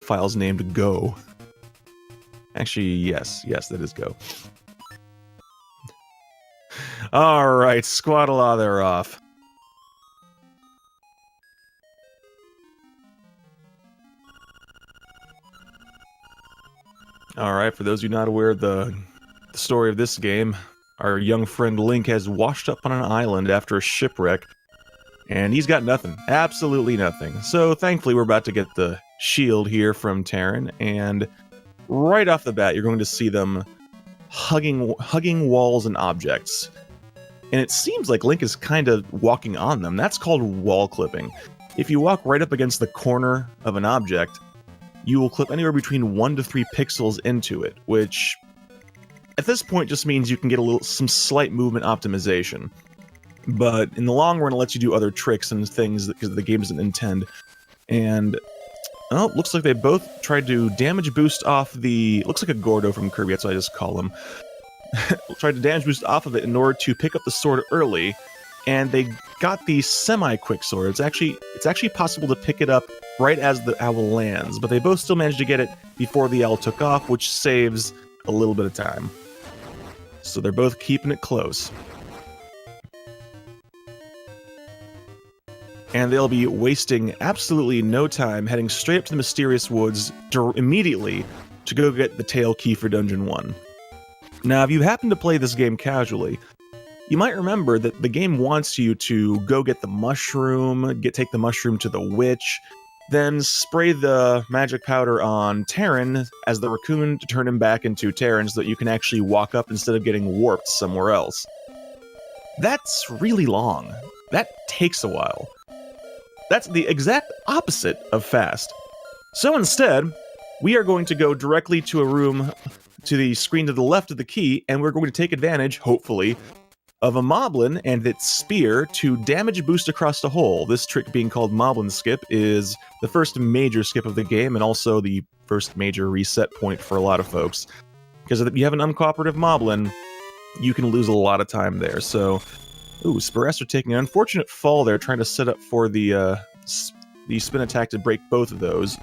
files named Go. Actually, yes, that is Go. Alright, Squaddle, they're off. Alright, for those of you not aware of the story of this game, our young friend Link has washed up on an island after a shipwreck, and he's got nothing. Absolutely nothing. So thankfully we're about to get the shield here from Terran, and right off the bat you're going to see them hugging walls and objects. And it seems like Link is kind of walking on them. That's called wall clipping. If you walk right up against the corner of an object, you will clip anywhere between 1 to 3 pixels into it, which at this point just means you can get some slight movement optimization. But in the long run, it lets you do other tricks and things because the game doesn't intend. And, oh, looks like they both tried to damage boost off the... Looks like a Gordo from Kirby, that's what I just call him. Tried to damage boost off of it in order to pick up the sword early, and they got the semi-quick sword. It's actually possible to pick it up right as the owl lands, but they both still managed to get it before the owl took off, which saves a little bit of time. So they're both keeping it close. And they'll be wasting absolutely no time heading straight up to the Mysterious Woods immediately to go get the tail key for Dungeon 1. Now, if you happen to play this game casually, you might remember that the game wants you to go get the mushroom, take the mushroom to the witch, then spray the magic powder on Terran as the raccoon to turn him back into Terran so that you can actually walk up instead of getting warped somewhere else. That's really long. That takes a while. That's the exact opposite of fast. So instead, we are going to go directly to a room to the screen to the left of the key, and we're going to take advantage, hopefully, of a Moblin and its spear to damage boost across the hole. This trick being called Moblin Skip is the first major skip of the game, and also the first major reset point for a lot of folks. Because if you have an uncooperative Moblin, you can lose a lot of time there. So, ooh, Spiraster taking an unfortunate fall there, trying to set up for the spin attack to break both of those.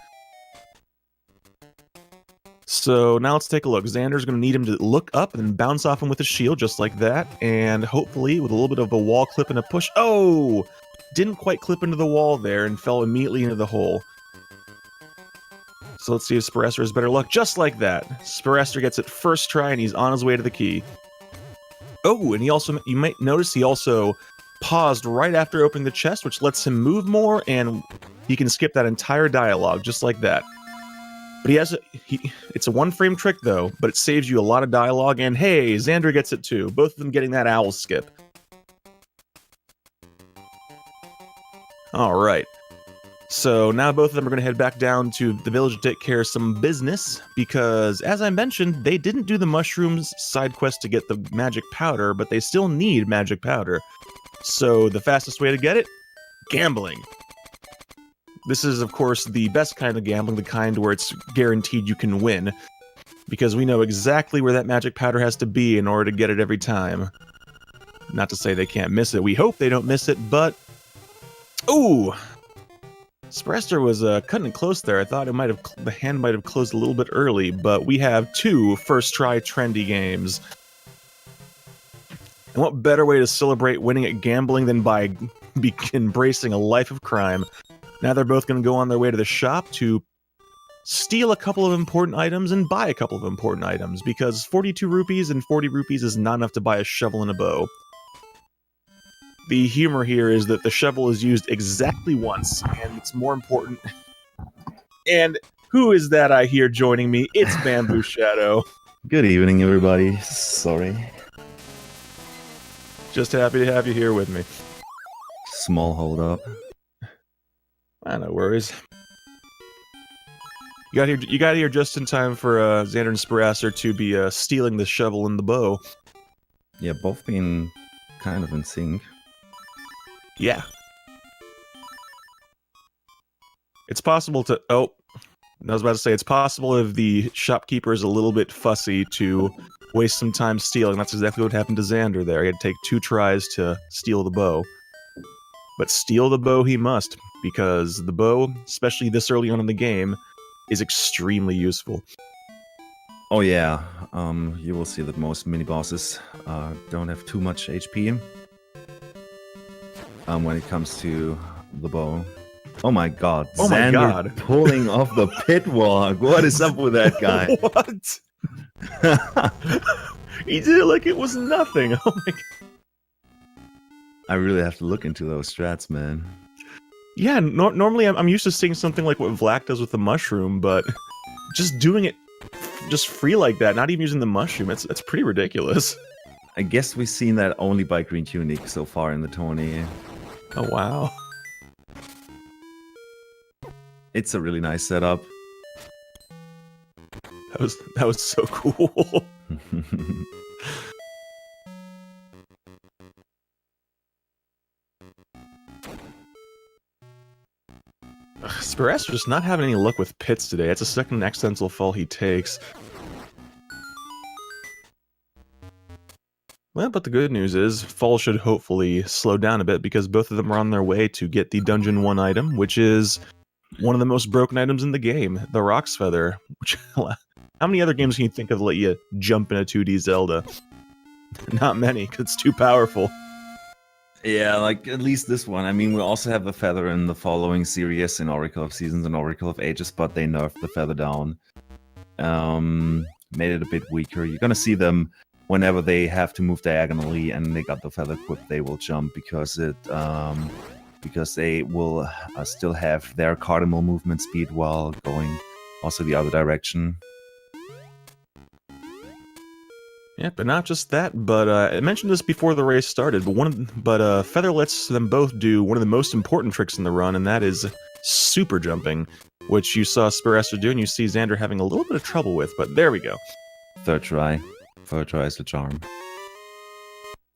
So now let's take a look. Xander's going to need him to look up and then bounce off him with a shield, just like that. And hopefully, with a little bit of a wall clip and a push... Oh! Didn't quite clip into the wall there and fell immediately into the hole. So let's see if Spiraster has better luck. Just like that. Spiraster gets it first try and he's on his way to the key. Oh, and he also... You might notice he also paused right after opening the chest, which lets him move more, and he can skip that entire dialogue, just like that. But it's a one-frame trick, though, but it saves you a lot of dialogue, and hey, Xander gets it too. Both of them getting that owl skip. Alright. So now both of them are going to head back down to the village to take care of some business, because, as I mentioned, they didn't do the mushrooms side quest to get the magic powder, but they still need magic powder. So the fastest way to get it? Gambling. This is, of course, the best kind of gambling, the kind where it's guaranteed you can win, because we know exactly where that magic powder has to be in order to get it every time. Not to say they can't miss it. We hope they don't miss it, but... Ooh! Spiraster was cutting it close there. I thought the hand might have closed a little bit early, but we have 2 first-try trendy games. And what better way to celebrate winning at gambling than by embracing a life of crime? Now they're both going to go on their way to the shop to steal a couple of important items and buy a couple of important items, because 42 rupees and 40 rupees is not enough to buy a shovel and a bow. The humor here is that the shovel is used exactly once, and it's more important... And who is that I hear joining me? It's Bamboo Shadow. Good evening, everybody. Sorry. Just happy to have you here with me. Small hold up. No worries. You got here just in time for Xander and Spiraster to be stealing the shovel and the bow. Yeah, both being kind of in sync. Yeah. It's possible to... Oh, I was about to say, it's possible if the shopkeeper is a little bit fussy to waste some time stealing. That's exactly what happened to Xander there. He had to take 2 tries to steal the bow. But steal the bow he must, because the bow, especially this early on in the game, is extremely useful. Oh yeah, you will see that most mini bosses don't have too much HP when it comes to the bow. Oh my god, Oh my Xander god. pulling off the pit walk. What is up with that guy? What? He did it like it was nothing. Oh my god. I really have to look into those strats, man. Yeah, normally I'm used to seeing something like what Vlak does with the mushroom, but just doing it just free like that, not even using the mushroom, that's pretty ridiculous. I guess we've seen that only by Green Tunic so far in the tourney. Oh wow. It's a really nice setup. That was so cool. Spiraster just not having any luck with pits today. It's a second accidental fall he takes. Well, but the good news is, fall should hopefully slow down a bit because both of them are on their way to get the Dungeon 1 item, which is one of the most broken items in the game, the Rock's Feather. Which, how many other games can you think of that let you jump in a 2D Zelda? Not many, because it's too powerful. Yeah, like at least this one. I mean, we also have the feather in the following series in Oracle of Seasons and Oracle of Ages, but they nerfed the feather down. Made it a bit weaker. You're gonna see them whenever they have to move diagonally and they got the feather equipped, they will jump because they will still have their cardinal movement speed while going also the other direction. Yeah, but not just that, but I mentioned this before the race started, but Feather lets them both do one of the most important tricks in the run, and that is super jumping, which you saw Spiraster do, and you see Xander having a little bit of trouble with, but there we go. Third try is the charm.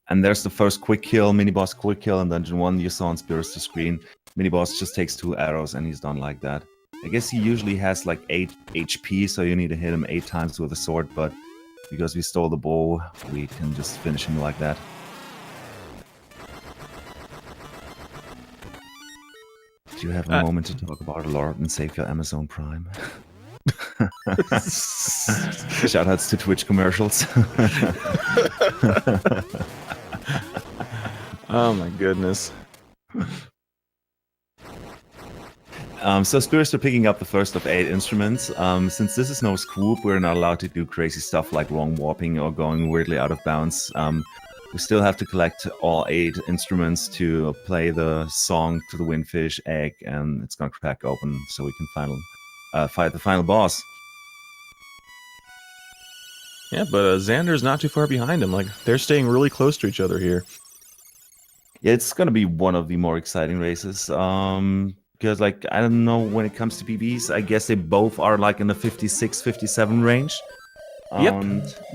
And there's the first quick kill, mini-boss quick kill in Dungeon 1 you saw on Spiraster's screen. Mini-boss just takes 2 arrows and he's done like that. I guess he usually has like 8 HP, so you need to hit him 8 times with a sword, but because we stole the bow, we can just finish him like that. Do you have a moment to talk about Lord and Savior Amazon Prime? Shoutouts to Twitch commercials. Oh my goodness. So Spiraster picking up the first of 8 instruments. Since this is no swoop, we're not allowed to do crazy stuff like wrong warping or going weirdly out of bounds. We still have to collect all 8 instruments to play the song to the Windfish egg, and it's gonna crack open so we can fight the final boss. Yeah, but Xander's not too far behind him. Like, they're staying really close to each other here. Yeah, it's gonna be one of the more exciting races. Because, like, I don't know, when it comes to PBs, I guess they both are, like, in the 56, 57 range. Yep,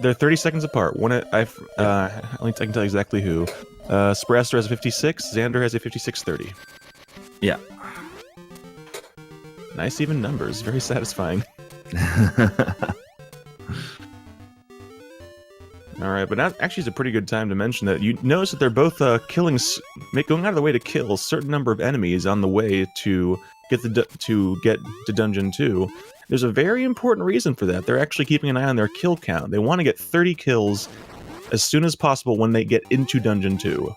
they're 30 seconds apart. I can tell you exactly who. Spiraster has a 56, Xander has a 56-30. Yeah. Nice even numbers, very satisfying. Alright, but that actually is a pretty good time to mention that you notice that they're both going out of the way to kill a certain number of enemies on the way to get to Dungeon 2. There's a very important reason for that. They're actually keeping an eye on their kill count. They want to get 30 kills as soon as possible when they get into Dungeon 2.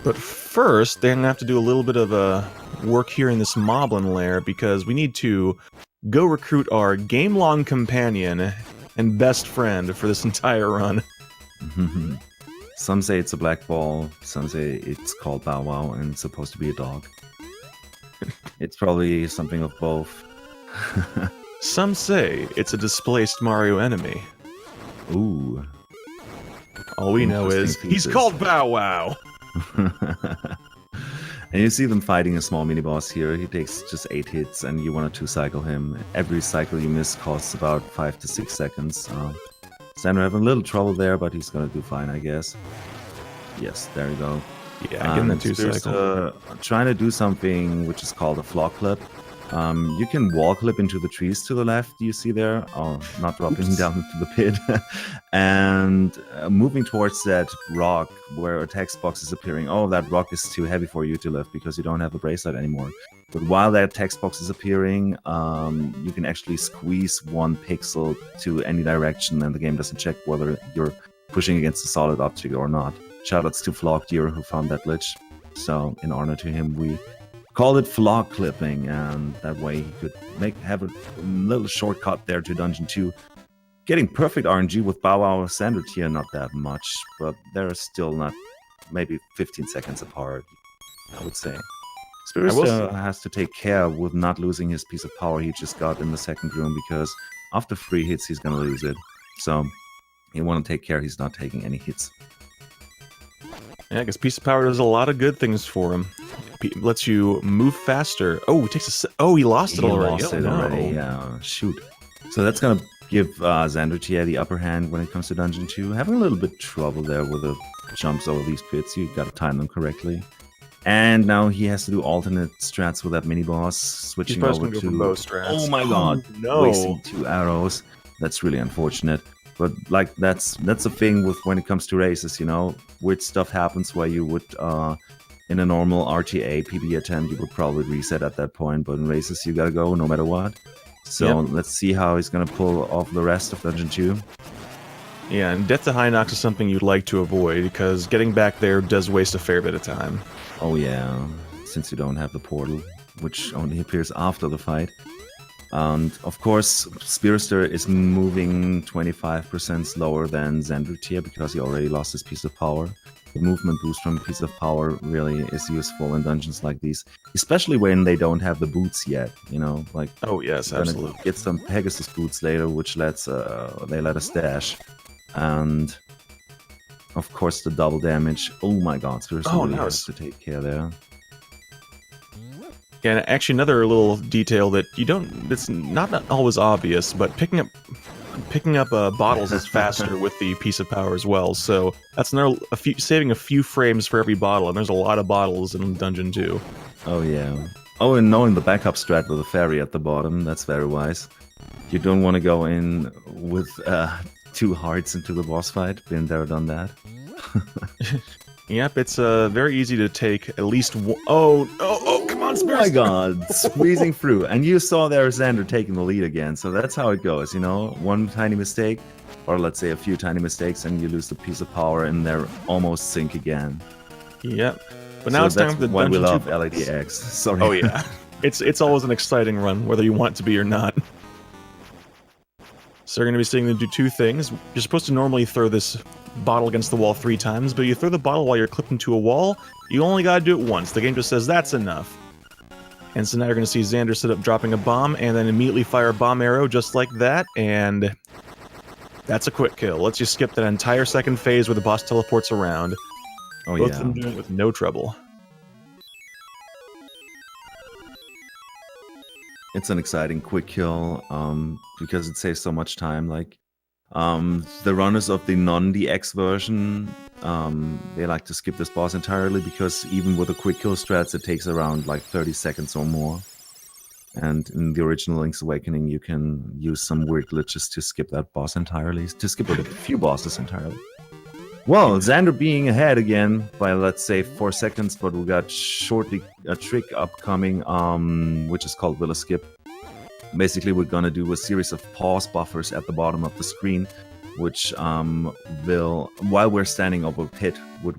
But first, they're going to have to do a little bit of work here in this Moblin lair because we need to go recruit our game-long companion and best friend for this entire run. Some say it's a black ball, some say it's called Bow Wow and it's supposed to be a dog. It's probably something of both. Some say it's a displaced Mario enemy. Ooh. All we know is he's called Bow Wow. And you see them fighting a small mini-boss here. He takes just 8 hits and you want to 2-cycle him. Every cycle you miss costs about 5 to 6 seconds. Xander having a little trouble there, but he's gonna do fine, I guess. Yes, there you go. Yeah, getting the 2-cycle. Trying to do something which is called a flock clip. You can wall clip into the trees to the left, you see there. Oh, not dropping down into the pit. And moving towards that rock where a text box is appearing. Oh, that rock is too heavy for you to lift because you don't have the bracelet anymore. But while that text box is appearing, you can actually squeeze 1 pixel to any direction and the game doesn't check whether you're pushing against a solid object or not. Shoutouts to Flogdeer who found that glitch. So in honor to him, we called it flog clipping, and that way he could have a little shortcut there to Dungeon 2. Getting perfect RNG with Bow Wow xandertje, not that much, but they're still not maybe 15 seconds apart, I would say. Spiraster has to take care with not losing his piece of power he just got in the second room, because after 3 hits he's gonna lose it. So you want to take care he's not taking any hits. Yeah, because Piece of Power does a lot of good things for him. Lets you move faster. Oh, he takes a. Oh, he lost it already. Yeah, shoot. So that's gonna give xandertje the upper hand when it comes to Dungeon 2. Having a little bit trouble there with the jumps over these pits. You gotta time them correctly. And now he has to do alternate strats with that mini boss, switching over to bow strats. Oh my god! No, wasting 2 arrows. That's really unfortunate. But like that's the thing with when it comes to races, you know, weird stuff happens where you would in a normal RTA PB attempt you would probably reset at that point, but in races you gotta go no matter what. So let's see how he's gonna pull off the rest of Dungeon 2. Yeah, and Death to High Nox is something you'd like to avoid because getting back there does waste a fair bit of time. Oh yeah, since you don't have the portal, which only appears after the fight. And of course, Spiraster is moving 25% slower than xandertje because he already lost his piece of power. The movement boost from a piece of power really is useful in dungeons like these, especially when they don't have the boots yet. You know, like oh yes, absolutely. Get some Pegasus boots later, which lets they let us dash, and of course the double damage. Oh my God, Spiraster really has to take care there. Yeah, and actually another little detail that you don't, it's not always obvious, but picking up bottles is faster with the piece of power as well. So that's another saving a few frames for every bottle, and there's a lot of bottles in Dungeon 2. Oh yeah. Oh, and knowing the backup strat with a fairy at the bottom, that's very wise. You don't want to go in with 2 hearts into the boss fight. Been there, done that. Yep, it's very easy to take at least one. Oh, come on, Spiraster! Oh my God, squeezing through. And you saw there Xander taking the lead again, so that's how it goes, you know? One tiny mistake, or let's say a few tiny mistakes, and you lose the piece of power, and they're almost sync again. But now it's time for the why we love Dungeon 2 LADX. Sorry. Oh yeah, it's always an exciting run, whether you want it to be or not. So you're going to be seeing them do 2 things. You're supposed to normally throw this bottle against the wall 3 times, but you throw the bottle while you're clipped into a wall, you only got to do it once. The game just says that's enough. And so now you're going to see Xander set up dropping a bomb, and then immediately fire a bomb arrow just like that, and that's a quick kill. Lets you skip that entire second phase where the boss teleports around. Oh Both yeah. of them do it with no trouble. It's an exciting quick kill, because it saves so much time. Like, the runners of the non-DX version, they like to skip this boss entirely because even with the quick kill strats, it takes around like 30 seconds or more. And in the original Link's Awakening, you can use some weird glitches to skip that boss entirely, to skip a few bosses entirely. Well, Xander being ahead again by, let's say, 4 seconds, but we got shortly a trick upcoming, which is called Villa Skip. Basically, we're gonna do a series of pause buffers at the bottom of the screen, which will, while we're standing over a pit, which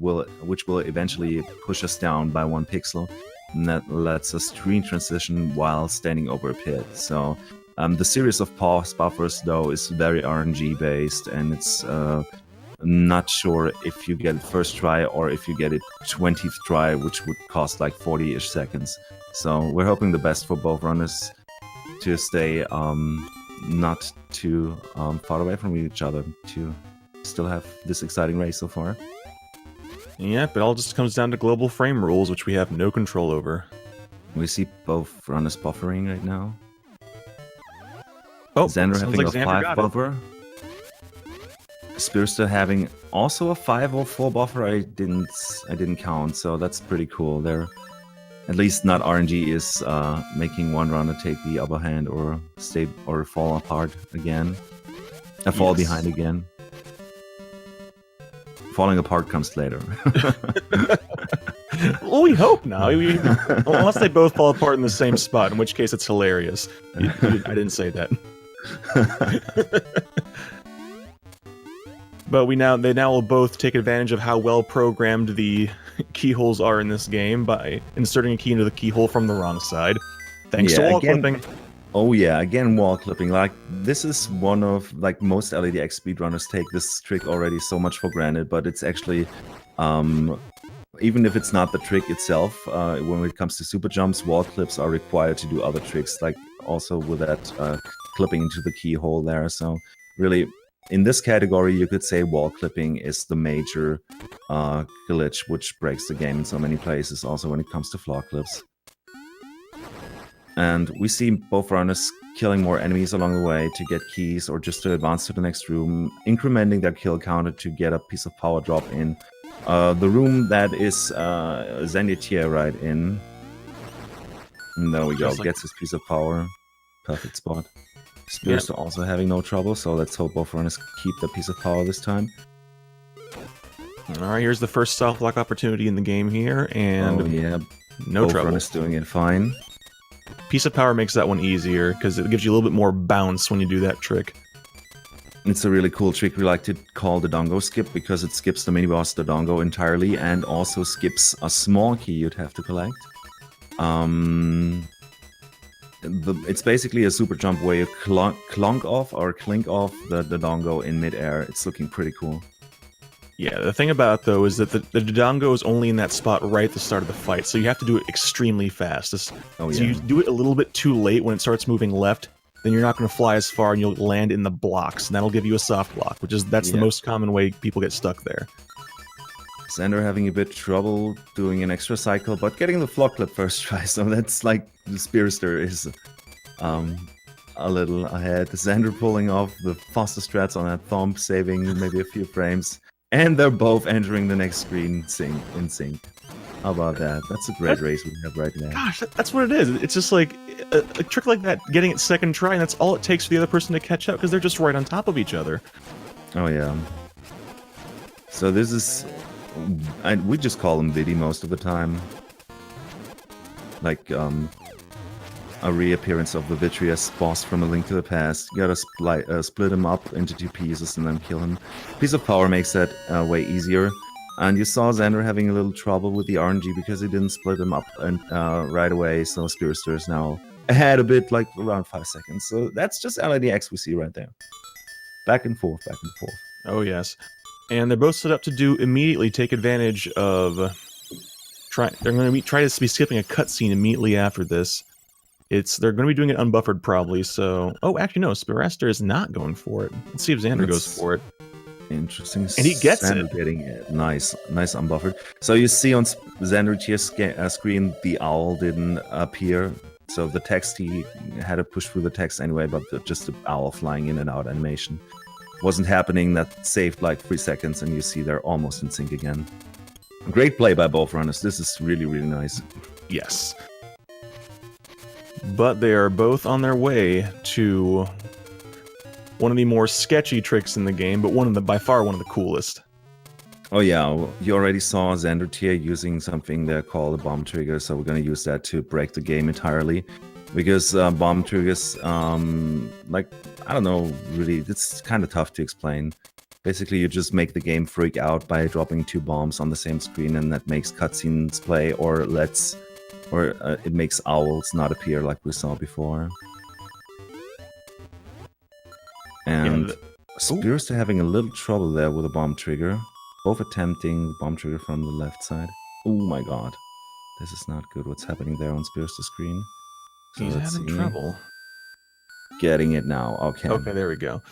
will eventually push us down by 1 pixel, and that lets us screen transition while standing over a pit. So the series of pause buffers, though, is very RNG based, and it's not sure if you get it first try or if you get it 20th try, which would cost like 40-ish seconds. So we're hoping the best for both runners to stay not too far away from each other, to still have this exciting race so far. Yep, it all just comes down to global frame rules, which we have no control over. We see both runners buffering right now. Oh, Xander having like a 5 buffer. Spiraster having also a 5 or 4 buffer. I didn't count, so that's pretty cool. They're At least not RNG is making one runner take the upper hand or stay or fall apart again. Fall behind again. Falling apart comes later. Well, we hope not. Unless they both fall apart in the same spot, in which case it's hilarious. I didn't say that. But they now will both take advantage of how well programmed the keyholes are in this game by inserting a key into the keyhole from the wrong side. Thanks to wall clipping. Oh yeah, again wall clipping. Like this is one of like most LADX speedrunners take this trick already so much for granted, but it's actually even if it's not the trick itself, when it comes to super jumps, wall clips are required to do other tricks, like also with that clipping into the keyhole there. So really, in this category, you could say wall clipping is the major glitch which breaks the game in so many places, also when it comes to floor clips. And we see both runners killing more enemies along the way to get keys or just to advance to the next room, incrementing their kill counter to get a piece of power drop in. The room that is xandertje right in. And there we go, gets his piece of power. Perfect spot. Spiraster also having no trouble, so let's hope both runners keep the piece of power this time. Alright, here's the first self-lock opportunity in the game here, and no both trouble. Runners doing it fine. Piece of power makes that one easier, because it gives you a little bit more bounce when you do that trick. It's a really cool trick we like to call the Dongo skip, because it skips the mini-boss, the Dongo, entirely, and also skips a small key you'd have to collect. It's basically a super jump where you clunk off or clink off the Dongo in midair. It's looking pretty cool. Yeah, the thing about it, though, is that the Dodongo is only in that spot right at the start of the fight, so you have to do it extremely fast. So you do it a little bit too late when it starts moving left, then you're not going to fly as far and you'll land in the blocks, and that'll give you a soft lock, that's the most common way people get stuck there. Xander having a bit trouble doing an extra cycle, but getting the floor clip first try, so that's like the Spiraster is a little ahead. Xander pulling off the fastest strats on that thump, saving maybe a few frames. And they're both entering the next screen in sync. How about that? That's a great race we have right now. Gosh, that's what it is. It's just like a trick like that, getting it second try, and that's all it takes for the other person to catch up, because they're just right on top of each other. Oh yeah. So this is... we just call him Viddy most of the time. Like, a reappearance of the Vitreous boss from A Link to the Past. You gotta split him up into two pieces and then kill him. Piece of power makes that way easier. And you saw Xander having a little trouble with the RNG because he didn't split him up right away, so Spiraster is now ahead a bit, like around 5 seconds. So that's just LADX we see right there. Back and forth, back and forth. Oh yes. And they're both set up to immediately take advantage of... They're going to try to be skipping a cutscene immediately after this. They're going to be doing it unbuffered probably, so... Oh, actually no, Spiraster is not going for it. Let's see if Xander goes for it. Interesting. And he gets Xander getting it. Nice unbuffered. So you see on xandertje's screen, the owl didn't appear. So the text, he had to push through the text anyway, but just the owl flying in and out animation wasn't happening. That saved like 3 seconds, and you see they're almost in sync again. Great play by both runners. This is really, really nice. Yes. But they are both on their way to one of the more sketchy tricks in the game, but by far one of the coolest. Oh yeah, you already saw xandertje using something they call a bomb trigger, so we're going to use that to break the game entirely. Because bomb triggers, like, I don't know, really, it's kind of tough to explain. Basically, you just make the game freak out by dropping 2 bombs on the same screen, and that makes cutscenes play, or it makes owls not appear like we saw before. And Spiraster having a little trouble there with a bomb trigger. Both attempting the bomb trigger from the left side. Oh my god. This is not good what's happening there on Spiraster's screen. So he's having trouble. Getting it now. Okay. Okay, there we go.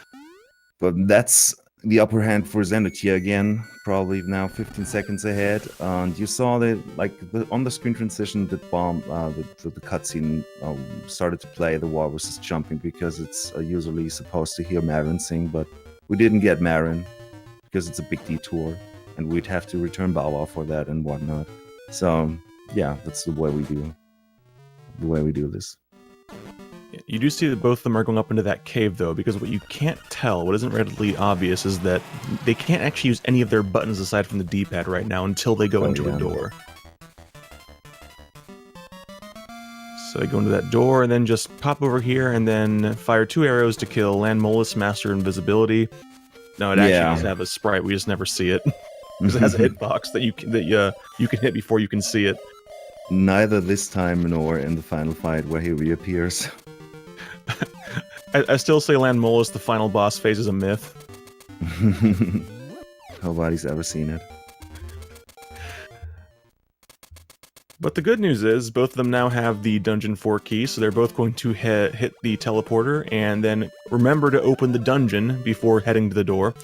But that's the upper hand for xandertje again. Probably now 15 seconds ahead. And you saw that, like, on the screen transition, the cutscene started to play. The war was just jumping because it's usually supposed to hear Marin sing, but we didn't get Marin because it's a big detour, and we'd have to return Bow Wow for that and whatnot. So yeah, that's the way we do this. You do see that both of them are going up into that cave, though, because what you can't tell, what isn't readily obvious, is that they can't actually use any of their buttons aside from the D-pad right now until they go into a door. So they go into that door and then just pop over here and then fire 2 arrows to kill Landmolus, Master Invisibility. No, it actually does have a sprite. We just never see it because it has a hitbox that you can hit before you can see it. Neither this time nor in the final fight where he reappears. I still say Landmolus, the final boss phase, is a myth. Nobody's ever seen it. But the good news is, both of them now have the Dungeon 4 key, so they're both going to hit the teleporter, and then remember to open the dungeon before heading to the door.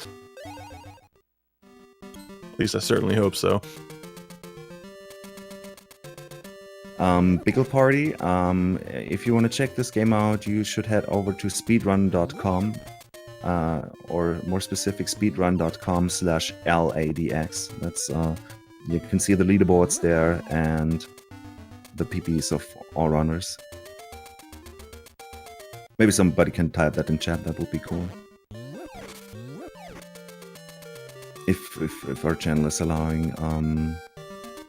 At least I certainly hope so. Biggle Party, if you want to check this game out, you should head over to speedrun.com, or more specific, speedrun.com/LADX. That's, you can see the leaderboards there and the PPs of all runners. Maybe somebody can type that in chat, that would be cool. If our channel is allowing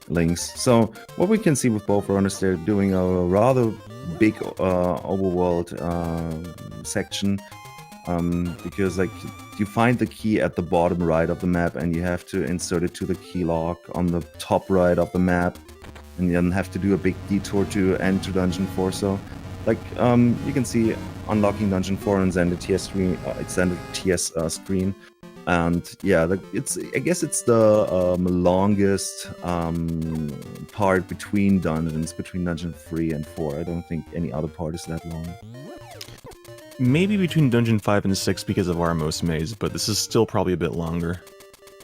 links. So what we can see with both runners, they're doing a rather big overworld section, because like you find the key at the bottom right of the map and you have to insert it to the key lock on the top right of the map, and you then have to do a big detour to enter Dungeon 4. So like you can see unlocking Dungeon 4 on xandertje10 screen. And yeah, I guess it's the longest part between dungeons, between Dungeon 3 and 4. I don't think any other part is that long. Maybe between Dungeon 5 and 6 because of Armos Maze, but this is still probably a bit longer.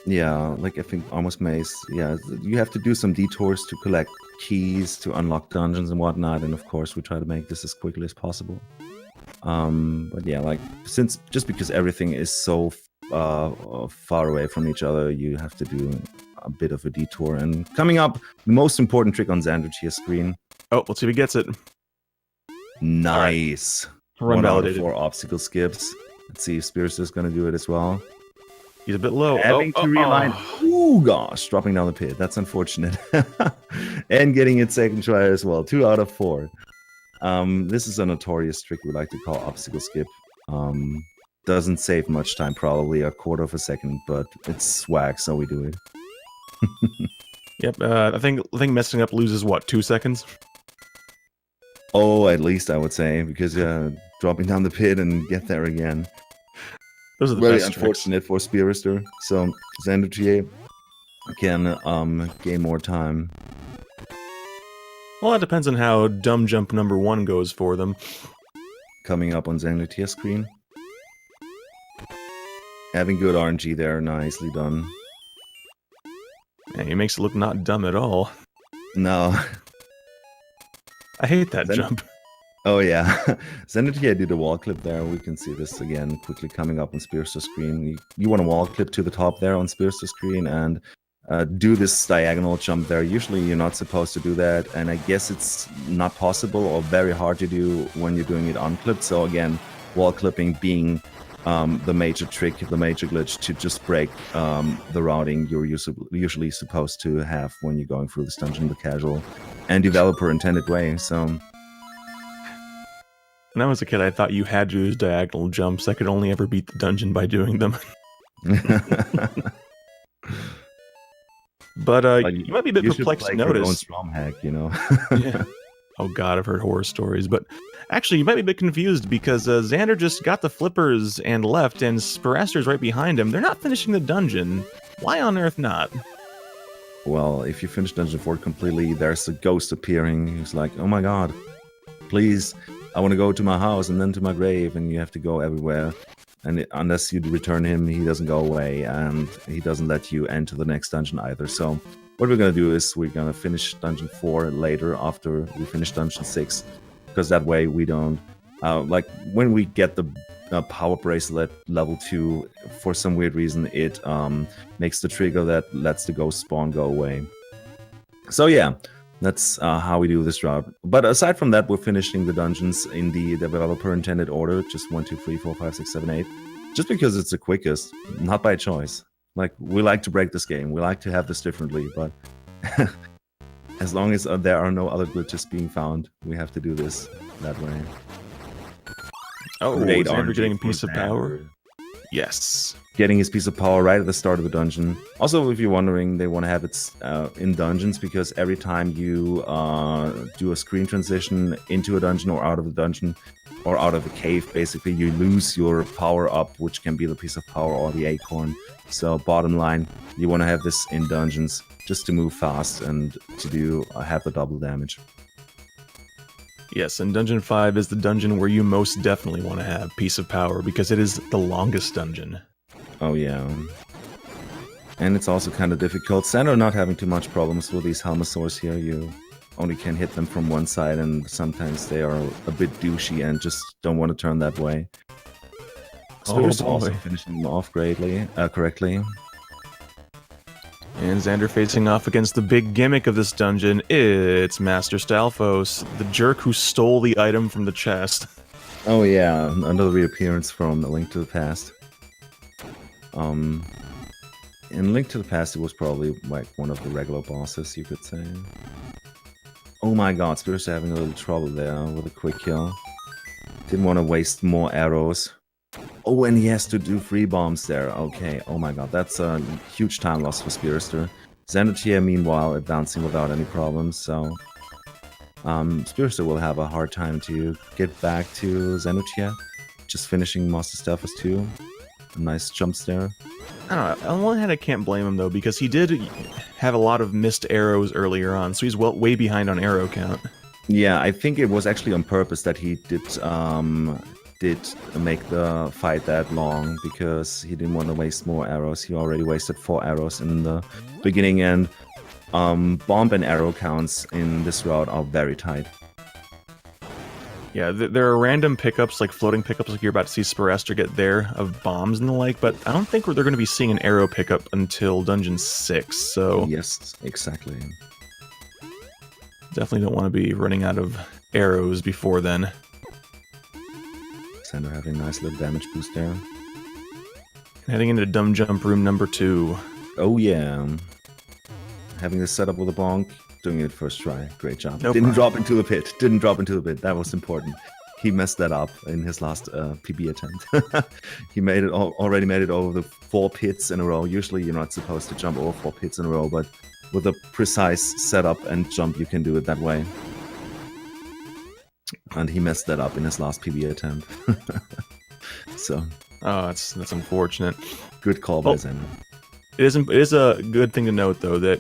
Yeah, like I think Armos Maze, yeah, you have to do some detours to collect keys to unlock dungeons and whatnot, and of course we try to make this as quickly as possible. But yeah, like just because everything is so far away from each other, you have to do a bit of a detour. And coming up, the most important trick on xandertje screen. Oh, let's see if he gets it. Nice. Right. Run validated. 1 out of 4 obstacle skips. Let's see if Spiraster is going to do it as well. He's a bit low. Having to realign. Oh gosh, dropping down the pit. That's unfortunate. And getting it second try as well. 2 out of 4. This is a notorious trick we like to call obstacle skip. Doesn't save much time, probably a quarter of a second, but it's swag, so we do it. Yep, I think messing up loses, what, 2 seconds? Oh, at least I would say, because dropping down the pit and get there again. Those are the very best unfortunate tricks. For Spiraster. So xandertje can gain more time. Well, that depends on how dumb jump number 1 goes for them. Coming up on xandertje screen. Having good RNG there, nicely done. Yeah, he makes it look not dumb at all. No. I hate that jump. Oh yeah. xandertje did a wall clip there. We can see this again quickly coming up on Spiraster screen. You want a wall clip to the top there on Spiraster screen and do this diagonal jump there. Usually you're not supposed to do that, and I guess it's not possible or very hard to do when you're doing it unclipped. So again, wall clipping being the major trick, the major glitch to just break the routing you're usually supposed to have when you're going through this dungeon the casual and developer intended way. So when I was a kid, I thought you had to do those diagonal jumps. I could only ever beat the dungeon by doing them. But you might be a bit perplexed to notice. Your own hack, you know. Yeah. Oh god, I've heard horror stories. But actually, you might be a bit confused because Xander just got the flippers and left, and Spiraster's right behind him. They're not finishing the dungeon. Why on earth not? Well, if you finish Dungeon 4 completely, there's a ghost appearing. He's like, oh my god, please, I want to go to my house and then to my grave, and you have to go everywhere. And unless you return him, he doesn't go away, and he doesn't let you enter the next dungeon either. So what we're going to do is we're going to finish Dungeon 4 later after we finish Dungeon 6. Because that way we don't... like, when we get the power bracelet level 2, for some weird reason, it makes the trigger that lets the ghost spawn go away. So yeah, That's how we do this route. But aside from that, we're finishing the dungeons in the developer intended order, just 1, 2, 3, 4, 5, 6, 7, 8. Just because it's the quickest, not by choice. Like, we like to break this game. We like to have this differently, but as long as there are no other glitches being found, we have to do this that way. Oh, Great Xander RNG getting a for piece of power. Xander. Yes. Getting his piece of power right at the start of the dungeon. Also, if you're wondering, they want to have it in dungeons because every time you do a screen transition into a dungeon or out of the dungeon or out of a cave, basically, you lose your power up, which can be the piece of power or the acorn. So bottom line, you want to have this in dungeons just to move fast and to do have the double damage. Yes, and Dungeon 5 is the dungeon where you most definitely want to have piece of power because it is the longest dungeon. Oh yeah. And it's also kind of difficult. Xander not having too much problems with these Helmosaurs here. You only can hit them from one side and sometimes they are a bit douchey and just don't want to turn that way. Spiraster also finishing them off correctly. And Xander facing off against the big gimmick of this dungeon, it's Master Stalfos, the jerk who stole the item from the chest. Oh yeah, another reappearance from A Link to the Past. In Link to the Past, it was probably like one of the regular bosses, you could say. Oh my god, Spiraster having a little trouble there with a quick kill. Didn't want to waste more arrows. Oh, and he has to do 3 bombs there. Okay, oh my god, that's a huge time loss for Spiraster. xandertje, meanwhile, advancing without any problems, so... Spiraster will have a hard time to get back to xandertje. Just finishing Master Stalfos too. Nice jumps there. I don't know. On one hand, I can't blame him, though, because he did have a lot of missed arrows earlier on, so he's way behind on arrow count. Yeah, I think it was actually on purpose that he did make the fight that long, because he didn't want to waste more arrows. He already wasted 4 arrows in the beginning, and bomb and arrow counts in this route are very tight. Yeah, there are random pickups, like floating pickups, like you're about to see Spiraster get there, of bombs and the like, but I don't think they're going to be seeing an arrow pickup until Dungeon 6, so... Yes, exactly. Definitely don't want to be running out of arrows before then. Xander having a nice little damage boost there. Heading into Dumb Jump Room number 2. Oh yeah. Having this set up with a bonk. Doing it first try. Great job. No Didn't problem. drop into the pit. Didn't drop into the pit. That was important. He messed that up in his last PB attempt. He made it already made it over the 4 pits in a row. Usually you're not supposed to jump over 4 pits in a row, but with a precise setup and jump, you can do it that way. And he messed that up in his last PB attempt. So. Oh, that's unfortunate. Good call by Xander. It is a good thing to note, though, that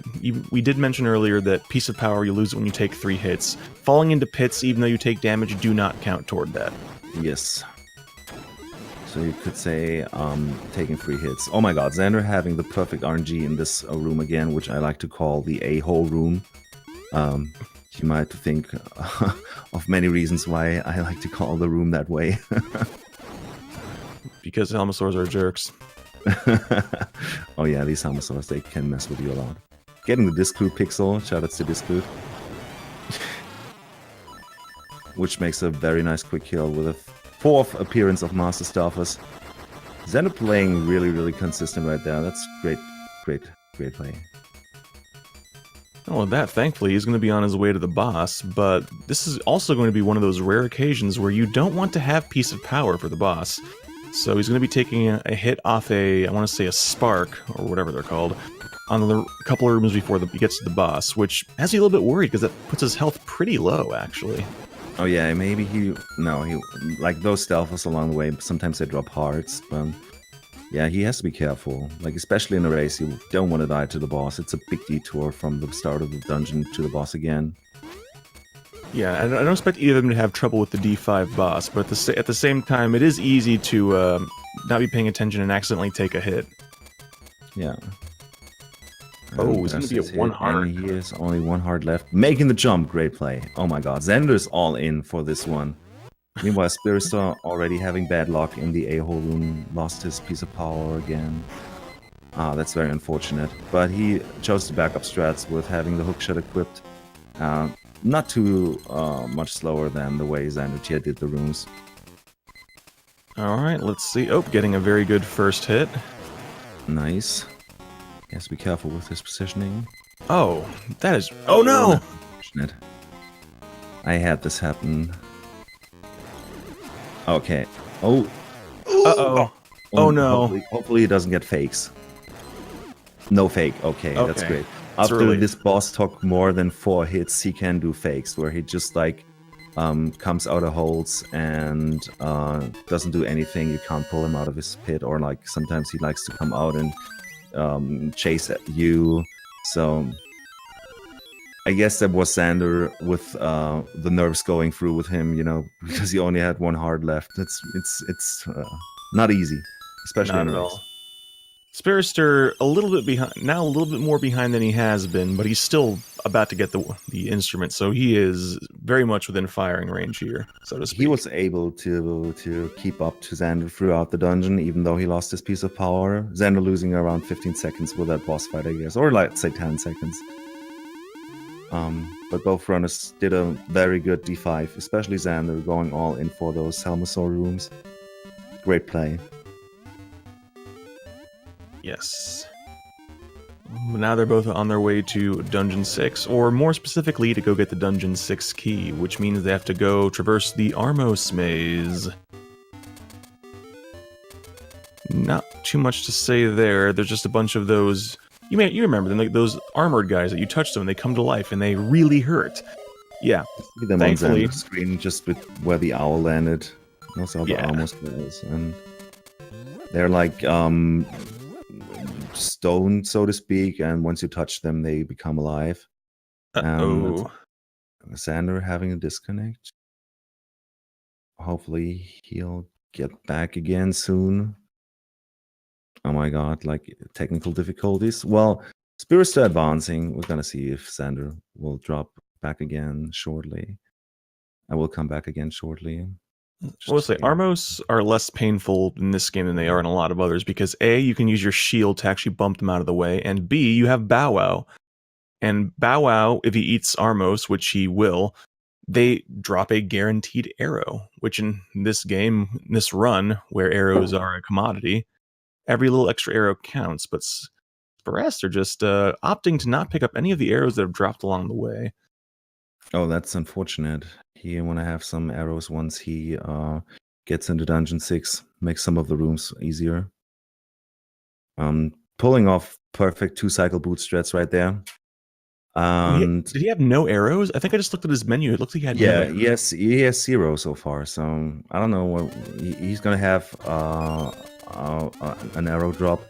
we did mention earlier that piece of power, you lose it when you take 3 hits. Falling into pits, even though you take damage, do not count toward that. Yes. So you could say taking 3 hits. Oh my god, Xander having the perfect RNG in this room again, which I like to call the a-hole room. You might think of many reasons why I like to call the room that way. Because Helmosaurs are jerks. Oh yeah, these Helmosaurs, they can mess with you a lot. Getting the Disclude pixel, shoutouts to Disclude. Which makes a very nice quick kill with a 4th appearance of Master Stalfos. Xander playing really consistent right there. That's great play. Oh, that, thankfully, he's going to be on his way to the boss, but this is also going to be one of those rare occasions where you don't want to have piece of power for the boss. So he's going to be taking a hit off I want to say a spark, or whatever they're called, on the couple of rooms before he gets to the boss, which has you a little bit worried, because that puts his health pretty low, actually. Oh yeah, maybe he like those Stalfos along the way, sometimes they drop hearts, but yeah, he has to be careful. Like, especially in a race, you don't want to die to the boss. It's a big detour from the start of the dungeon to the boss again. Yeah, I don't expect either of them to have trouble with the D5 boss, but at the same time, it is easy to not be paying attention and accidentally take a hit. Yeah. Oh, it's going to be a 1 heart. And he has only 1 heart left. Making the jump, great play. Oh my god, Xander's all in for this one. Meanwhile, Spiraster already having bad luck in the a-hole room, lost his piece of power again. Ah, that's very unfortunate. But he chose to back up strats with having the hookshot equipped. Not too much slower than the way xandertje did the rooms. All right, let's see. Oh, getting a very good first hit. Nice. He has to be careful with his positioning. Oh, that is... Oh, no! Unfortunate. I had this happen. Okay. Oh. Uh-oh. Oh, no. Hopefully he doesn't get fakes. No fake. Okay, that's great. After early. this boss took more than 4 hits, he can do fakes, where he just like comes out of holes and doesn't do anything. You can't pull him out of his pit, or like sometimes he likes to come out and chase at you. So I guess that was Xander with the nerves going through with him, you know, because he only had 1 heart left. It's not easy, especially Not in at race. all. Spiraster a little bit behind, now a little bit more behind than he has been, but he's still about to get the instrument, so he is very much within firing range here, so to speak. He was able to keep up to Xander throughout the dungeon, even though he lost his piece of power. Xander losing around 15 seconds with that boss fight, I guess, or let's say 10 seconds. But both runners did a very good D5, especially Xander going all in for those Helmasaur rooms. Great play. Yes. Now they're both on their way to Dungeon 6, or more specifically to go get the Dungeon 6 key, which means they have to go traverse the Armos maze. Not too much to say there. There's just a bunch of those... You remember them, like those armored guys that you touch them and they come to life and they really hurt. Yeah. See them Thankfully, on Xander's screen just with where the owl landed. Those are the Yeah. Armos guys, and they're like stone, so to speak, and once you touch them, they become alive. uh-oh. Xander having a disconnect. Hopefully he'll get back again soon. Oh my god, like technical difficulties. Well, Spiraster advancing. We're gonna see if Xander will drop back again shortly. I will come back again shortly. We'll say Armos are less painful in this game than they are in a lot of others because A, you can use your shield to actually bump them out of the way, and B, you have Bow Wow. And Bow Wow, if he eats Armos, which he will, they drop a guaranteed arrow, which in this game, in this run, where arrows are a commodity, every little extra arrow counts, but Spiraster just opting to not pick up any of the arrows that have dropped along the way. Oh, that's unfortunate. He want to have some arrows once he gets into Dungeon 6. Makes some of the rooms easier. Pulling off perfect 2-cycle boot strats right there. And Did he have no arrows? I think I just looked at his menu. It looked like he had yeah, no he has 0 so far. So I don't know what he's gonna have an arrow drop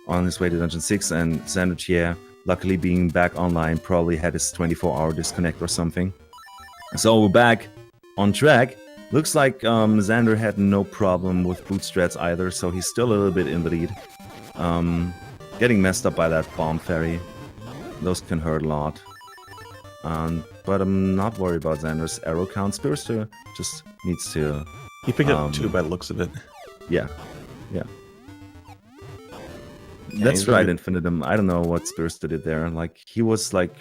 on his way to Dungeon 6, and xandertje, luckily being back online, probably had his 24-hour disconnect or something. So we're back on track. Looks like Xander had no problem with boot strats either, so he's still a little bit in the lead. Getting messed up by that bomb fairy. Those can hurt a lot. But I'm not worried about Xander's arrow count. Spiraster just needs to... He picked up 2 by the looks of it. Yeah. That's right, Infinitum. I don't know what Spiraster did there. Like, he was like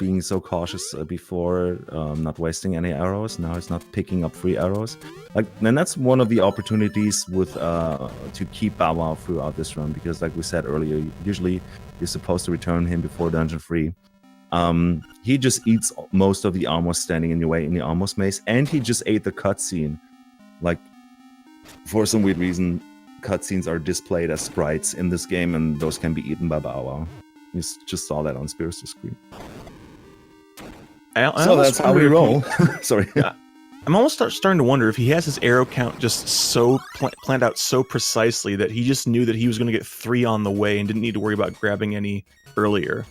being so cautious before, not wasting any arrows. Now he's not picking up free arrows. Like, and that's one of the opportunities with to keep Bow Wow throughout this run, because like we said earlier, usually you're supposed to return him before Dungeon 3. He just eats most of the Armos standing in your way in the Armos maze, and he just ate the cutscene. Like, for some weird reason, cutscenes are displayed as sprites in this game, and those can be eaten by Bow Wow. You just saw that on Spiraster's screen. So that's how we roll. Sorry. I'm almost starting to wonder if he has his arrow count just so planned out so precisely that he just knew that he was going to get 3 on the way and didn't need to worry about grabbing any earlier.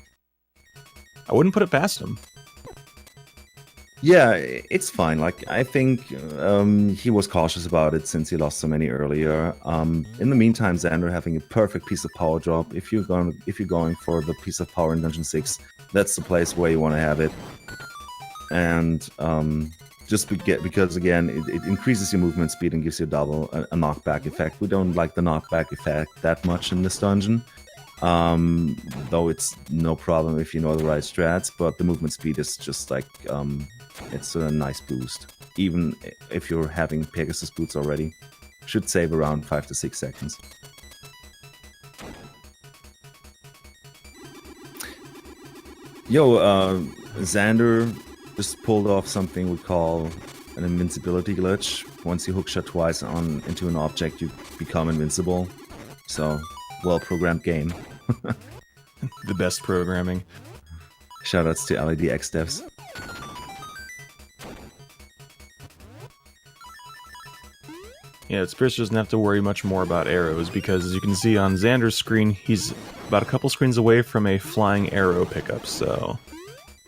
I wouldn't put it past him. Yeah, it's fine. Like, I think he was cautious about it since he lost so many earlier. In the meantime, Xander having a perfect piece of power drop. If you're going for the piece of power in Dungeon 6, that's the place where you want to have it. And just because again, it increases your movement speed and gives you a knockback effect. We don't like the knockback effect that much in this dungeon. Though it's no problem if you know the right strats, but the movement speed is just like, it's a nice boost. Even if you're having Pegasus boots already, should save around 5 to 6 seconds. Yo, Xander just pulled off something we call an invincibility glitch. Once you hookshot twice into an object, you become invincible. So, well-programmed game. The best programming. Shoutouts to LEDX devs. Yeah, Spiraster doesn't have to worry much more about arrows, because as you can see on Xander's screen, he's about a couple screens away from a flying arrow pickup, so...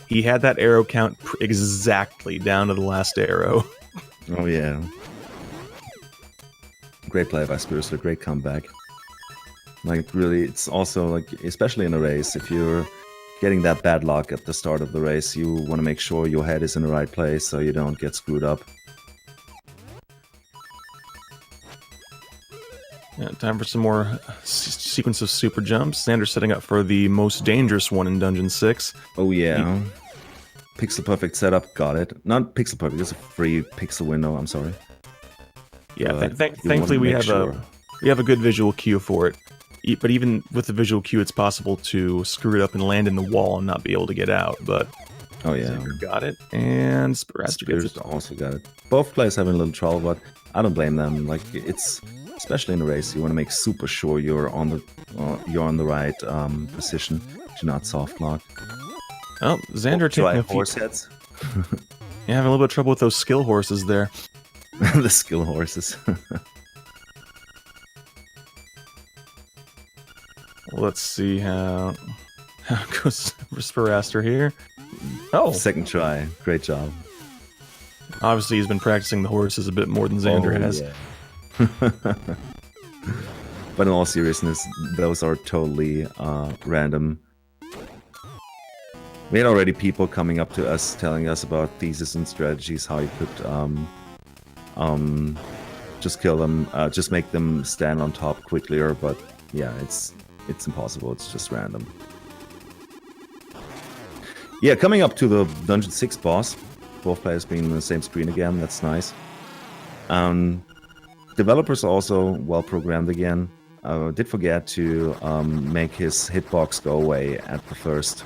He had that arrow count exactly down to the last arrow. Oh yeah. Great play by Spiraster, great comeback. Like, really, it's also, like, especially in a race, if you're getting that bad luck at the start of the race, you want to make sure your head is in the right place so you don't get screwed up. Yeah, time for some more sequence of super jumps. Xander's setting up for the most dangerous one in Dungeon 6. Oh yeah. Pixel perfect setup, got it. Not pixel perfect, it's a free pixel window, I'm sorry. Yeah, thankfully we have a good visual cue for it. But even with the visual cue, it's possible to screw it up and land in the wall and not be able to get out. But oh yeah, Xander got it, and Spiraster gets it. Also got it. Both players having a little trouble, but I don't blame them. Like, it's especially in a race, you want to make super sure you're on the right position to not soft lock. Oh, Xander taking a few horse heads. Yeah, having a little bit of trouble with those skill horses there. The skill horses. Let's see how it goes for Spiraster here. Oh, second try, great job. Obviously, he's been practicing the horses a bit more than Xander has. Yeah. But in all seriousness, those are totally random. We had already people coming up to us telling us about theses and strategies, how you could just kill them, just make them stand on top quickly, but yeah, it's impossible, it's just random. Yeah, coming up to the Dungeon 6 boss, both players being on the same screen again, that's nice. Developers are also well programmed again. Did forget to make his hitbox go away at the first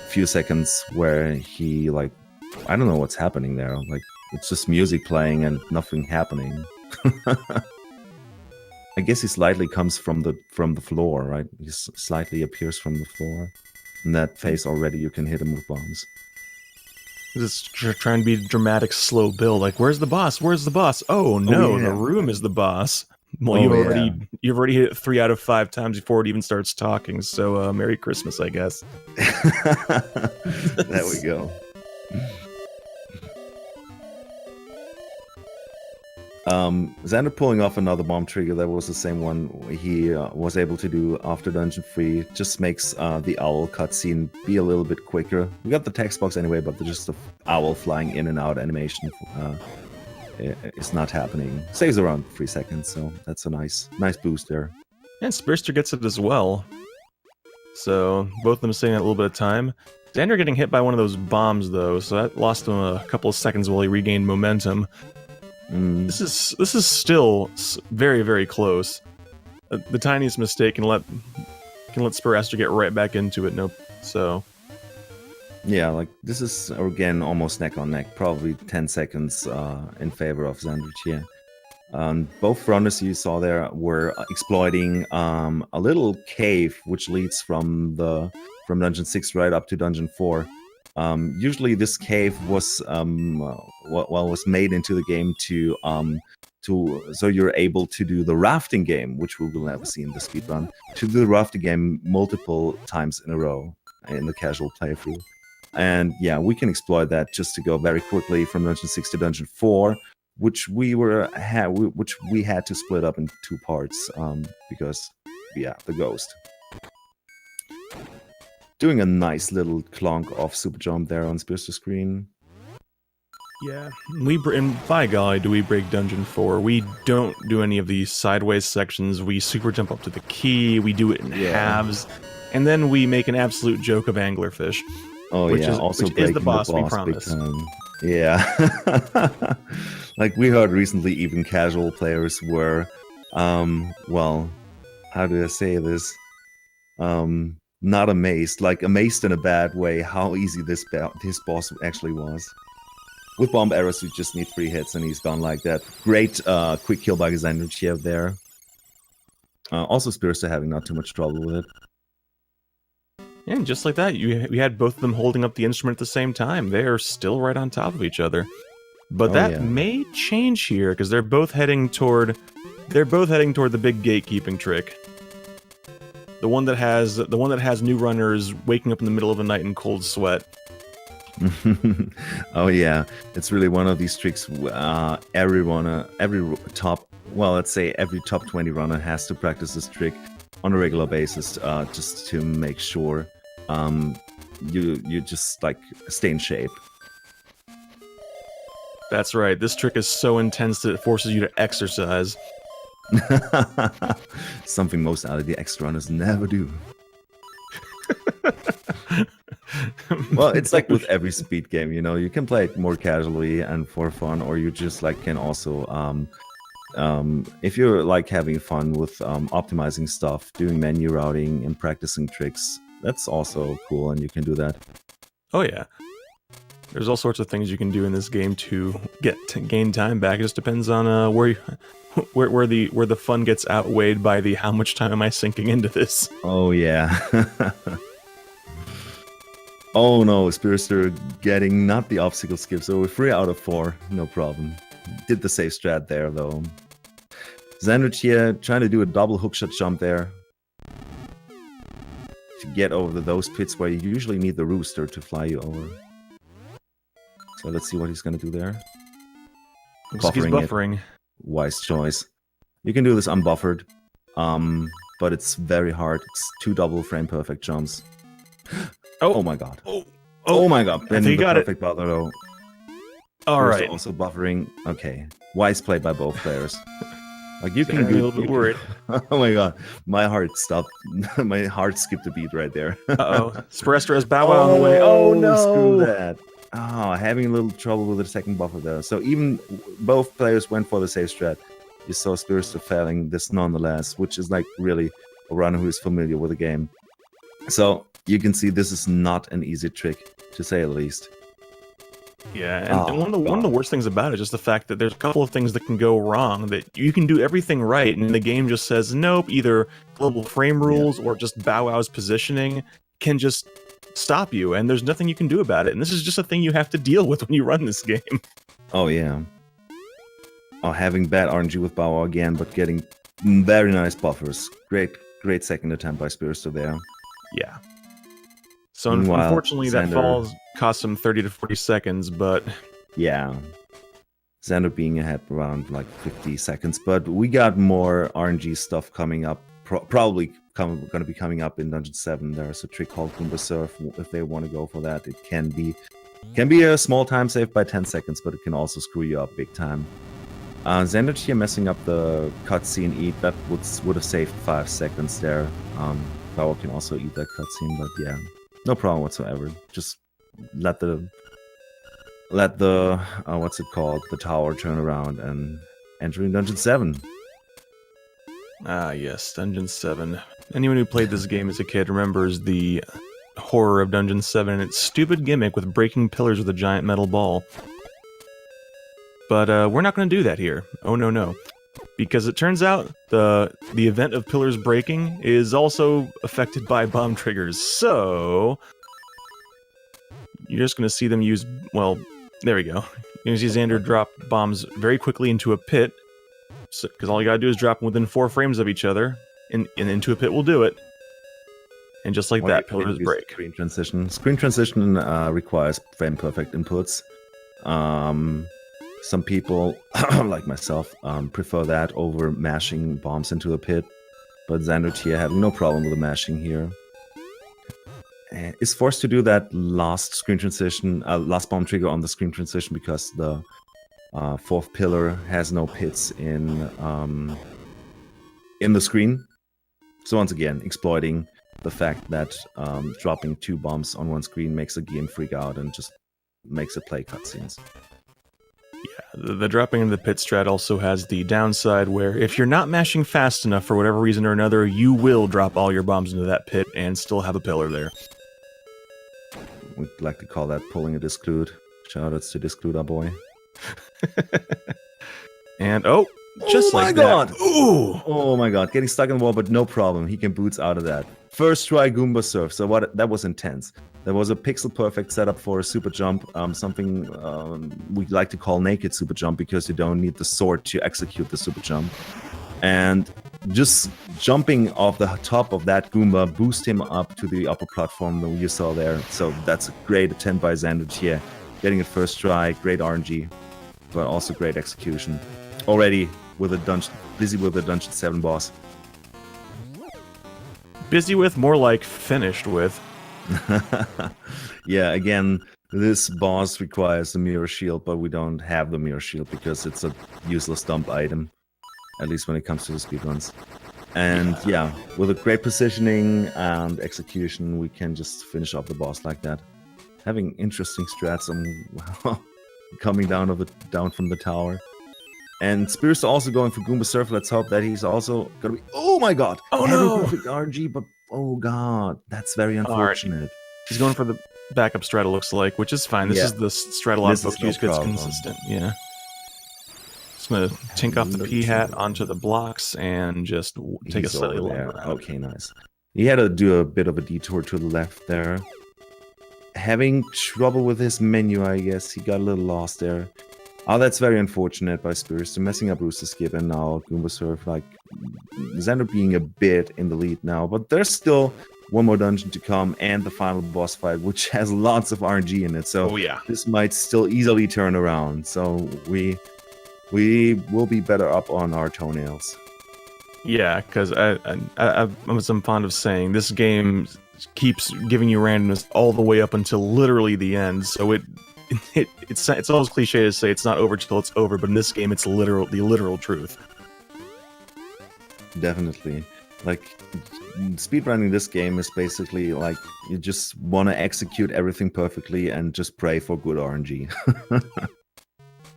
few seconds where he, like, I don't know what's happening there. Like, it's just music playing and nothing happening. I guess he slightly comes from the floor, right? He slightly appears from the floor. In that phase already, you can hit him with bombs. Just trying to be a dramatic, slow build. Like, where's the boss? Where's the boss? Oh no, the room is the boss. Well, you've already hit it 3 out of 5 times before it even starts talking. So, Merry Christmas, I guess. There we go. Xander pulling off another bomb trigger. That was the same one he was able to do after Dungeon 3. Just makes the owl cutscene be a little bit quicker. We got the text box anyway, but just the owl flying in and out animation is not happening. Saves around 3 seconds, so that's a nice boost there. And Spiraster gets it as well. So both of them saving a little bit of time. Xander getting hit by one of those bombs though, so that lost him a couple of seconds while he regained momentum. This is still very, very close. The tiniest mistake can let Spiraster get right back into it. Nope. So yeah, like, this is again almost neck on neck. Probably 10 seconds in favor of xandertje. Both runners you saw there were exploiting a little cave which leads from Dungeon 6 right up to Dungeon 4. Usually this cave was was made into the game so you're able to do the rafting game, which we will never see in the speedrun, to do the rafting game multiple times in a row in the casual playthrough. And yeah, we can exploit that just to go very quickly from Dungeon 6 to Dungeon 4, which we had to split up in 2 parts because, yeah, the ghost. Doing a nice little clonk off super jump there on Spiraster's screen. Yeah, and by golly, do we break Dungeon 4. We don't do any of these sideways sections. We super jump up to the key. We do it in halves, and then we make an absolute joke of anglerfish. Oh which yeah, is, also which is the breaking boss, we big promise. time. Yeah, like we heard recently, even casual players were, well, how do I say this? Not amazed, like amazed in a bad way, how easy this boss actually was. With bomb arrows, you just need 3 hits and he's gone like that. Great quick kill by xandertje there. Also, Spiraster having not too much trouble with it. And just like that, we had both of them holding up the instrument at the same time. They are still right on top of each other. But that may change here because they're both heading toward the big gatekeeping trick. The one that has new runners waking up in the middle of the night in cold sweat. Oh yeah, it's really one of these tricks. Every top 20 runner has to practice this trick on a regular basis, just to make sure you just like stay in shape. That's right. This trick is so intense that it forces you to exercise. Something most out of the X runners never do. Well, it's like with every speed game, you know, you can play it more casually and for fun, or you just like can also if you're like having fun with optimizing stuff, doing menu routing and practicing tricks, that's also cool, and you can do that. Oh yeah, there's all sorts of things you can do in this game to gain time back. It just depends on where the fun gets outweighed by the how much time am I sinking into this. Oh yeah. Oh no, Spiraster getting not the obstacle skip, so we're 3 out of 4, no problem. Did the safe strat there though. xandertje trying to do a double hookshot jump there to get over those pits where you usually need the rooster to fly you over. So let's see what he's gonna do there. Looks like he's buffering. Wise choice. You can do this unbuffered, but it's very hard. It's 2 double frame perfect jumps. Oh my god. Oh my god. I think he got perfect buffer though. Alright. Also buffering. Okay. Wise play by both players. Like you can a little bit worried. Oh my god. My heart stopped. My heart skipped a beat right there. Uh-oh. Spiraster has Bow Wow on the way. Oh no. Screw that. Oh, having a little trouble with the second buffer there. So even both players went for the safe strat. You saw Spiraster failing this nonetheless, which is like really a runner who is familiar with the game. So you can see this is not an easy trick, to say the least. Yeah, and one of the worst things about it is just the fact that there's a couple of things that can go wrong, that you can do everything right, and the game just says, nope, either global frame rules or just Bow Wow's positioning can just stop you, and there's nothing you can do about it. And this is just a thing you have to deal with when you run this game. Oh, yeah. Oh, having bad RNG with Bow Wow again, but getting very nice buffers. Great second attempt by Spiraster there. Yeah. So unfortunately, that fall cost him 30 to 40 seconds, but... Yeah. Xander being ahead around like 50 seconds, but we got more RNG stuff coming up. Probably going to be coming up in Dungeon 7. There's a trick called Goomba Surf. If they want to go for that, it can be a small time save by 10 seconds, but it can also screw you up big time. xandertje messing up the cutscene eat, that would have saved 5 seconds there. Bow Wow can also eat that cutscene, but yeah, no problem whatsoever. Just let the what's it called, the tower turn around and enter in Dungeon 7. Ah yes, Dungeon 7. Anyone who played this game as a kid remembers the horror of Dungeon 7 and its stupid gimmick with breaking pillars with a giant metal ball. But we're not going to do that here. Oh no. Because it turns out the event of pillars breaking is also affected by bomb triggers. So you're just going to see them use, well, there we go. You're going to see Xander drop bombs very quickly into a pit. Because all you got to do is drop them within 4 frames of each other, and into a pit will do it. And just like that, pillars break. Screen transition requires frame perfect inputs. Some people, like myself, prefer that over mashing bombs into a pit. But xandertje having no problem with the mashing here. is forced to do that last screen transition, last bomb trigger on the screen transition because the fourth pillar has no pits in the screen. So once again, exploiting the fact that dropping 2 bombs on one screen makes a game freak out and just makes it play cutscenes. Yeah, the dropping into the pit strat also has the downside where if you're not mashing fast enough for whatever reason or another, you will drop all your bombs into that pit and still have a pillar there. We'd like to call that pulling a disclude. Shoutouts to disclude our boy. And just like God. that. Ooh! Oh my god, getting stuck in the wall, but no problem. He can boots out of that. First try Goomba Surf. So that was intense. There was a pixel perfect setup for a super jump, something we like to call naked super jump because you don't need the sword to execute the super jump. And just jumping off the top of that Goomba boost him up to the upper platform that you saw there. So that's a great attempt by xandertje10. Getting it first try, great RNG, but also great execution. Already with a busy with the Dungeon 7 boss. Busy with, more like finished with. Yeah, again, this boss requires the mirror shield, but we don't have the mirror shield because it's a useless dump item, at least when it comes to the speedruns. And yeah, with a great positioning and execution, we can just finish off the boss like that. Having interesting strats on coming down from the tower. And Spiraster also going for Goomba Surf. Let's hope that he's also gonna be. Oh my god! Oh no! Perfect RNG, but oh god, that's very unfortunate. Right. He's going for the backup strat, it looks like, which is fine. This is the strat a lot of folks use because it's consistent. Yeah. Just gonna tink off the P hat onto the blocks and just take a slightly longer route. Okay, nice. He had to do a bit of a detour to the left there. Having trouble with his menu, I guess. He got a little lost there. Oh, that's very unfortunate by Spiraster, messing up Rooster Skip and now Goomba Surf, like, Xander being a bit in the lead now, but there's still one more dungeon to come and the final boss fight, which has lots of RNG in it, so this might still easily turn around, so we will be better up on our toenails. Yeah, because I'm fond of saying, this game keeps giving you randomness all the way up until literally the end, so it's almost cliche to say it's not over till it's over, but in this game it's the literal truth. Definitely. Like, speedrunning this game is basically like you just want to execute everything perfectly and just pray for good RNG.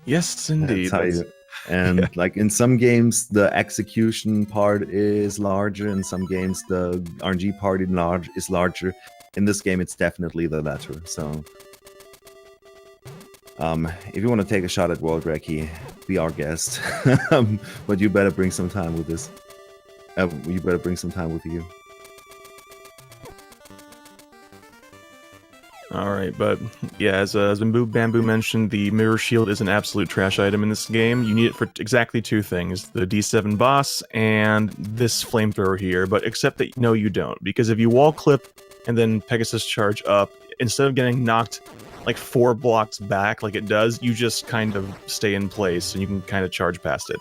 Yes, indeed. And like in some games the execution part is larger, in some games the RNG part is larger. In this game it's definitely the latter, so if you want to take a shot at World Recce, be our guest. But you better bring some time with this. You better bring some time with you. Alright, but yeah, as Bamboo mentioned, the mirror shield is an absolute trash item in this game. You need it for exactly 2 things, the D7 boss and this flamethrower here, but except that no you don't, because if you wall clip and then Pegasus charge up, instead of getting knocked like 4 blocks back like it does, you just kind of stay in place and you can kind of charge past it.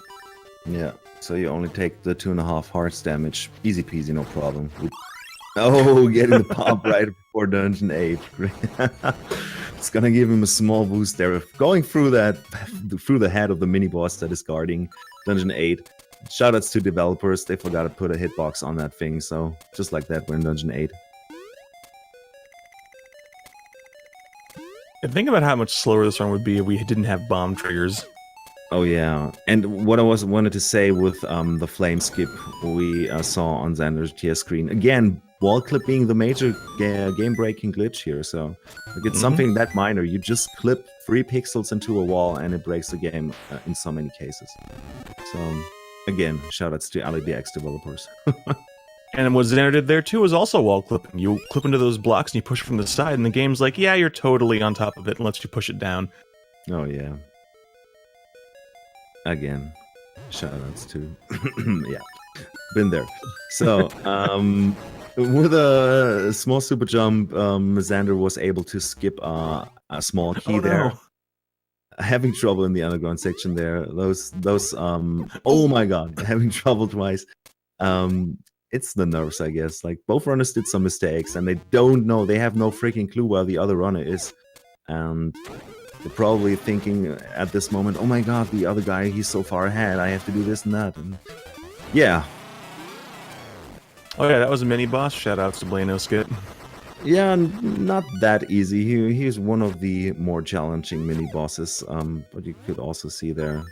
Yeah, so you only take the 2.5 hearts damage. Easy peasy, no problem. Oh, getting the pop right before Dungeon 8. It's gonna give him a small boost there. Going through the head of the mini-boss that is guarding Dungeon 8. Shoutouts to developers, they forgot to put a hitbox on that thing, so just like that, we're in Dungeon 8. Think about how much slower this run would be if we didn't have bomb triggers. Oh yeah, and what I wanted to say with the flame skip we saw on xandertje10's screen, again, wall clip being the major game-breaking glitch here, so like, it's something that minor. You just clip 3 pixels into a wall and it breaks the game in so many cases. So again, shoutouts to LADX developers. And what Xander did there too was also wall clipping. You clip into those blocks and you push from the side, and the game's like, yeah, you're totally on top of it, and lets you push it down. Oh yeah. Again, shoutouts to yeah, been there. So with a small super jump, Xander was able to skip a small key there. Having trouble in the underground section there. Those oh my god, having trouble twice. it's the nerves, I guess. Like, both runners did some mistakes, and they don't know. They have no freaking clue where the other runner is. And they're probably thinking at this moment, oh my god, the other guy, he's so far ahead. I have to do this and that. And yeah. Oh yeah, that was a mini boss. Shout outs to Blano Skip. Yeah, not that easy. He's one of the more challenging mini bosses. But you could also see there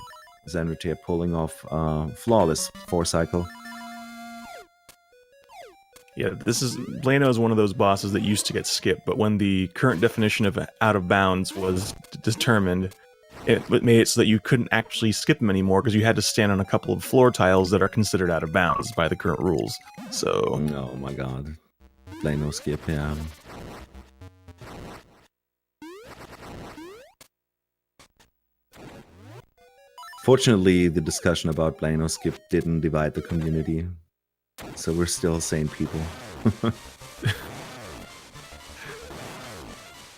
xandertje pulling off flawless 4-cycle. Yeah, Blano is one of those bosses that used to get skipped, but when the current definition of out of bounds was determined, it made it so that you couldn't actually skip them anymore because you had to stand on a couple of floor tiles that are considered out of bounds by the current rules. So, oh my god, Blano skip, yeah. Fortunately, the discussion about Blano skip didn't divide the community. So we're still sane people.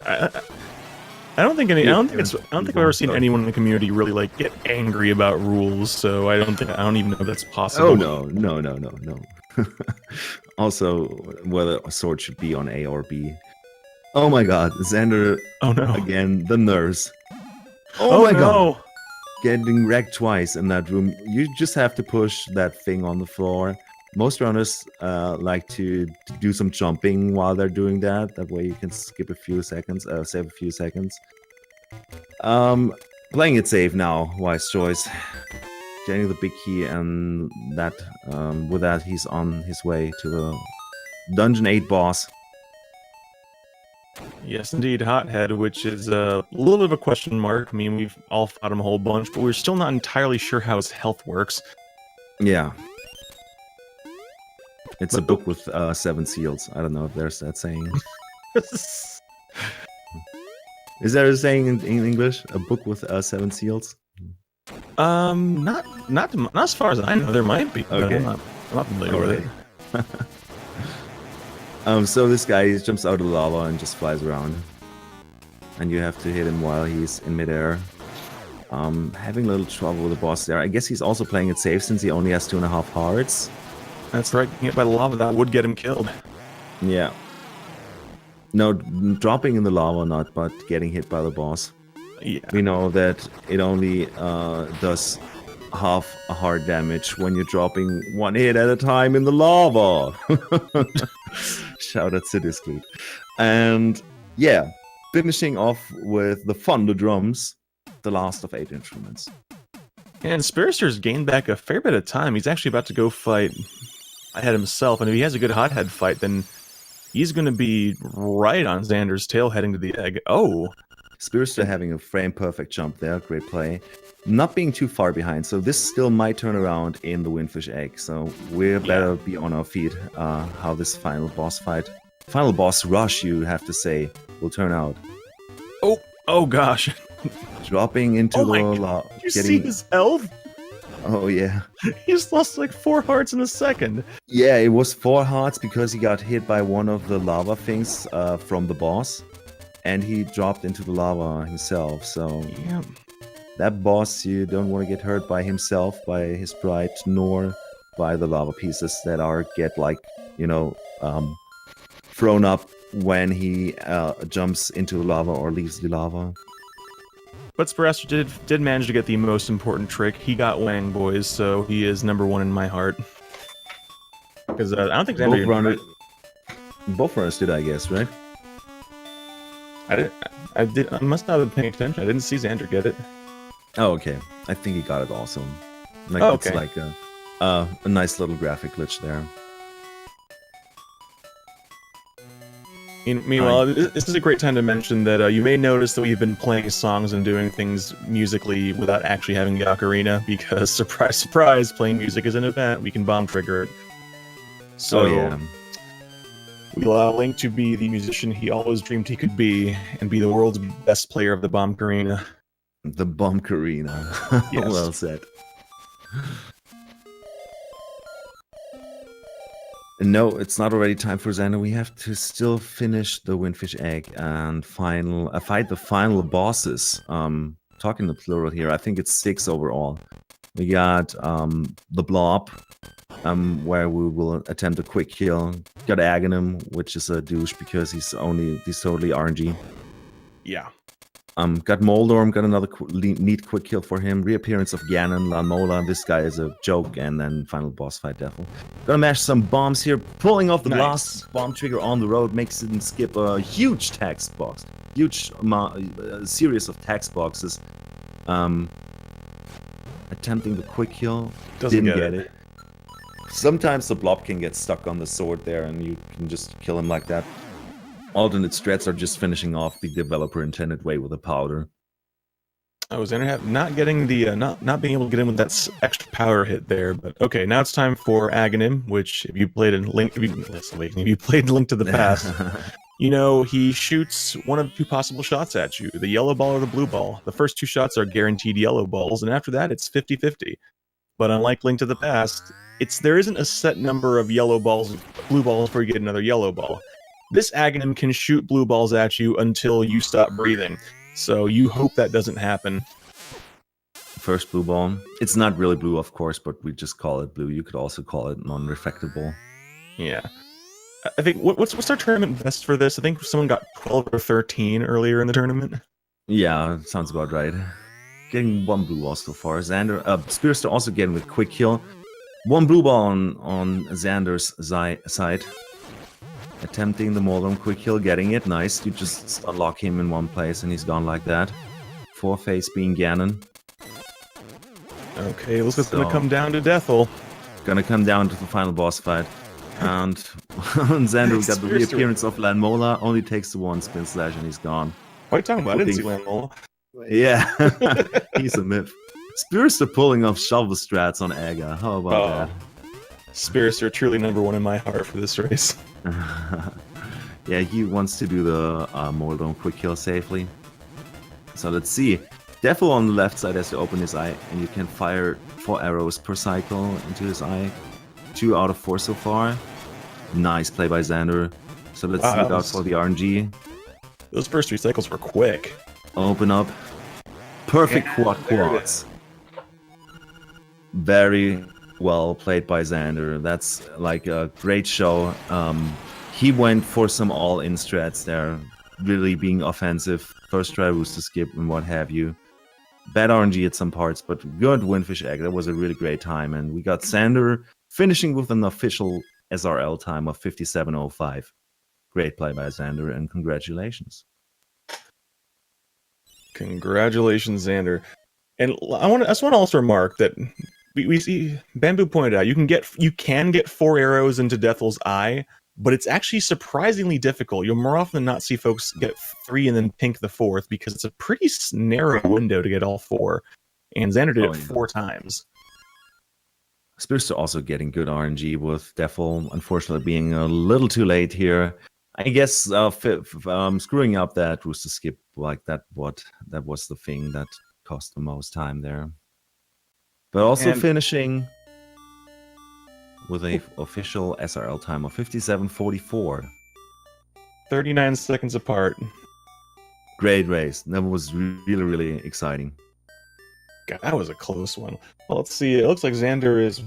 I don't think I've ever seen anyone in the community really like get angry about rules. So I don't even know if that's possible. Oh no. Also, whether a sword should be on A or B. Oh my god, Xander! Oh no! Again, the nerves. Oh my no. god! Getting wrecked twice in that room. You just have to push that thing on the floor. Most runners like to do some jumping while they're doing that. That way you can skip a few seconds, save a few seconds. Playing it safe now, wise choice. Getting the big key, and that with that he's on his way to the Dungeon 8 boss. Yes, indeed, Hothead, which is a little bit of a question mark. I mean, we've all fought him a whole bunch, but we're still not entirely sure how his health works. Yeah. It's a book with 7 seals. I don't know if there's that saying. Is there a saying in English? A book with 7 seals? Not as far as I know. There might be. Okay. I'm not familiar with it. So this guy jumps out of the lava and just flies around, and you have to hit him while he's in midair. Having a little trouble with the boss there. I guess he's also playing it safe since he only has 2.5 hearts. That's right. Getting hit by the lava, that would get him killed. Yeah. No, dropping in the lava not, but getting hit by the boss. Yeah. We know that it only does half a heart damage when you're dropping 1 hit at a time in the lava. Shout out to this dude. And yeah, finishing off with the Thunder Drums, the last of 8 instruments. And Spiraster's gained back a fair bit of time. He's actually about to go fight ahead himself, and if he has a good Hothead fight, then he's going to be right on Xander's tail heading to the egg. Oh! Spiraster having a frame-perfect jump there, great play. Not being too far behind, so this still might turn around in the Windfish egg, so we better be on our feet how this final boss rush, you have to say, will turn out. Oh gosh. Dropping into the lava. Did you see his health? Oh yeah. He's lost like 4 hearts in a second. Yeah, it was 4 hearts because he got hit by one of the lava things from the boss. And he dropped into the lava himself, so... Yeah. That boss, you don't want to get hurt by himself, by his sprite, nor by the lava pieces that get like, thrown up when he jumps into the lava or leaves the lava. But Spiraster did manage to get the most important trick. He got Wang Boys, so he is #1 in my heart. Because I don't think both runners did, I guess, right? I must not have been paying attention. I didn't see Xander get it. Oh, okay. I think he got it also. Like, okay. It's like a nice little graphic glitch there. Meanwhile, this is a great time to mention that you may notice that we've been playing songs and doing things musically without actually having the ocarina, because surprise, surprise, playing music is an event. We can bomb trigger it. So yeah. We allow Link to be the musician he always dreamed he could be, and be the world's best player of the bomb-carina. The bomb-carina. Yes. Well said. No, it's not already time for Xander. We have to still finish the Windfish Egg and fight the final bosses. Talking the plural here, I think it's 6 overall. We got the Blob, where we will attempt a quick kill. Got Aghanim, which is a douche because he's totally RNG. Yeah. Got Moldorm, got another neat quick kill for him. Reappearance of Ganon, Lanmola. This guy is a joke, and then final boss fight, Devil. Gonna mash some bombs here. Pulling off the last bomb trigger on the road makes him skip a huge text box. Huge series of text boxes. Attempting the quick kill. Didn't get it. Sometimes the blob can get stuck on the sword there, and you can just kill him like that. Alternate strats are just finishing off the developer intended way with a powder. I was not getting the not being able to get in with that extra power hit there, but okay, now it's time for Aghanim, which if you played in Link to the Past, you know he shoots one of two possible shots at you, the yellow ball or the blue ball. The first two shots are guaranteed yellow balls, and after that it's 50-50. But unlike Link to the Past, there isn't a set number of blue balls before you get another yellow ball. This Aghanim can shoot blue balls at you until you stop breathing, so you hope that doesn't happen. First blue ball. It's not really blue, of course, but we just call it blue. You could also call it non-reflectable. Yeah. I think, what's our tournament best for this? I think someone got 12 or 13 earlier in the tournament. Yeah, sounds about right. Getting one blue ball so far. Spiraster also getting with quick kill. One blue ball on Xander's side. Attempting the Moldorm quick kill, getting it. Nice. You just unlock him in one place and he's gone like that. 4-face being Ganon. Okay, looks like it's gonna come down to Deathel. Gonna come down to the final boss fight. And Xander got the reappearance of Lanmola. Only takes the one spin slash and he's gone. What are you talking about? I didn't see Lanmola. Yeah, he's a myth. Spiraster pulling off shovel strats on Aga. How about that? Spiraster truly #1 in my heart for this race. Yeah, he wants to do the Moldorm quick kill safely. So let's see. Devil on the left side has to open his eye, and you can fire 4 arrows per cycle into his eye. 2 out of 4 so far. Nice play by Xander. So let's look out for the RNG. Those first 3 cycles were quick. Open up. Perfect quads. Very well played by Xander. That's like a great show. He went for some all-in strats there, really being offensive. First try rooster skip and what have you. Bad RNG at some parts, but good Windfish Egg. That was a really great time. And we got Xander finishing with an official SRL time of 57:05. Great play by Xander, and congratulations. Congratulations, Xander. And I just want to also remark that we see Bamboo pointed out you can get 4 arrows into Deathel's eye, but it's actually surprisingly difficult. You'll more often than not see folks get 3 and then pink the 4th because it's a pretty narrow window to get all 4. And Xander did it 4 times. Spiraster also getting good RNG with Devil, unfortunately being a little too late here. I guess screwing up that rooster skip like that was the thing that cost the most time there. But also finishing with an official SRL time of 57:44. 39 seconds apart. Great race. That was really, really exciting. God, that was a close one. Well, let's see. It looks like Xander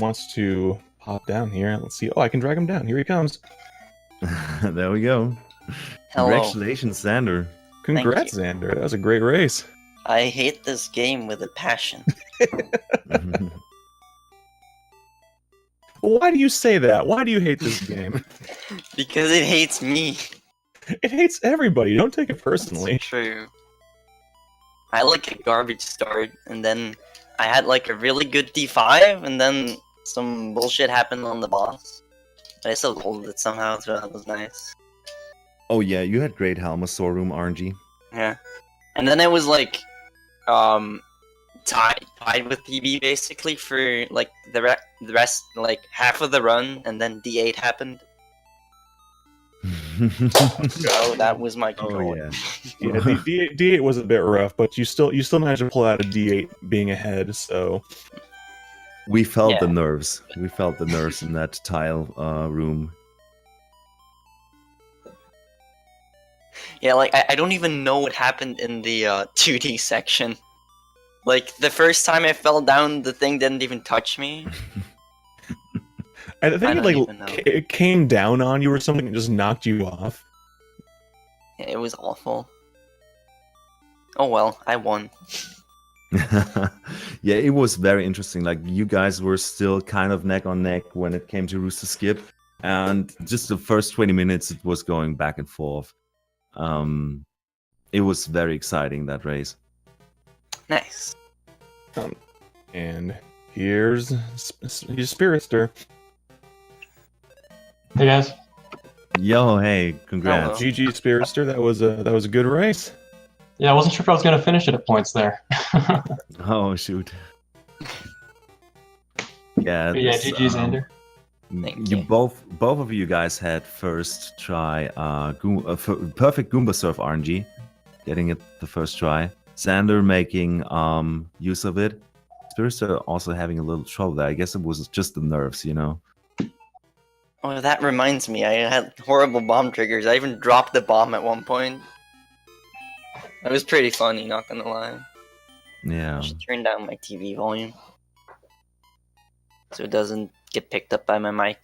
wants to pop down here. Let's see. Oh, I can drag him down. Here he comes. There we go. Hello. Congratulations, Xander. Congrats, Xander. That was a great race. I hate this game with a passion. Why do you say that? Why do you hate this game? Because it hates me. It hates everybody. Don't take it personally. It's true. I had like a garbage start, and then I had like a really good D5, and then some bullshit happened on the boss. But I still hold it somehow, so that was nice. Oh yeah, you had great Halmasaur room RNG. Yeah. And then it was like, tied with PB basically for like the rest, like half of the run, and then D8 happened. So that was my control. Oh yeah. Yeah, D8 was a bit rough, but you still managed to pull out a D8 being ahead. So we felt the nerves. We felt the nerves in that tile room. Yeah, like I don't even know what happened in the 2D section. Like the first time I fell down, the thing didn't even touch me. I think I it don't even know. it came down on you or something and just knocked you off. Yeah, it was awful. Oh well, I won. Yeah, it was very interesting. Like you guys were still kind of neck on neck when it came to Rooster Skip, and just the first 20 minutes it was going back and forth. It was very exciting, that race. Nice. And here's Spiraster. Hey guys. Yo, hey, congrats. Hello. GG Spiraster. That was a good race. Yeah, I wasn't sure if I was gonna finish it at points there. Oh shoot. Yeah, But yeah, this, GG Xander. Thank you you. both of you guys had first try perfect Goomba Surf RNG, getting it the first try. Xander making use of it. Spiraster also having a little trouble there. I guess it was just the nerves, you know. Oh, that reminds me. I had horrible bomb triggers. I even dropped the bomb at one point. It was pretty funny, not gonna lie. Yeah. I should turn down my TV volume so it doesn't get picked up by my mic.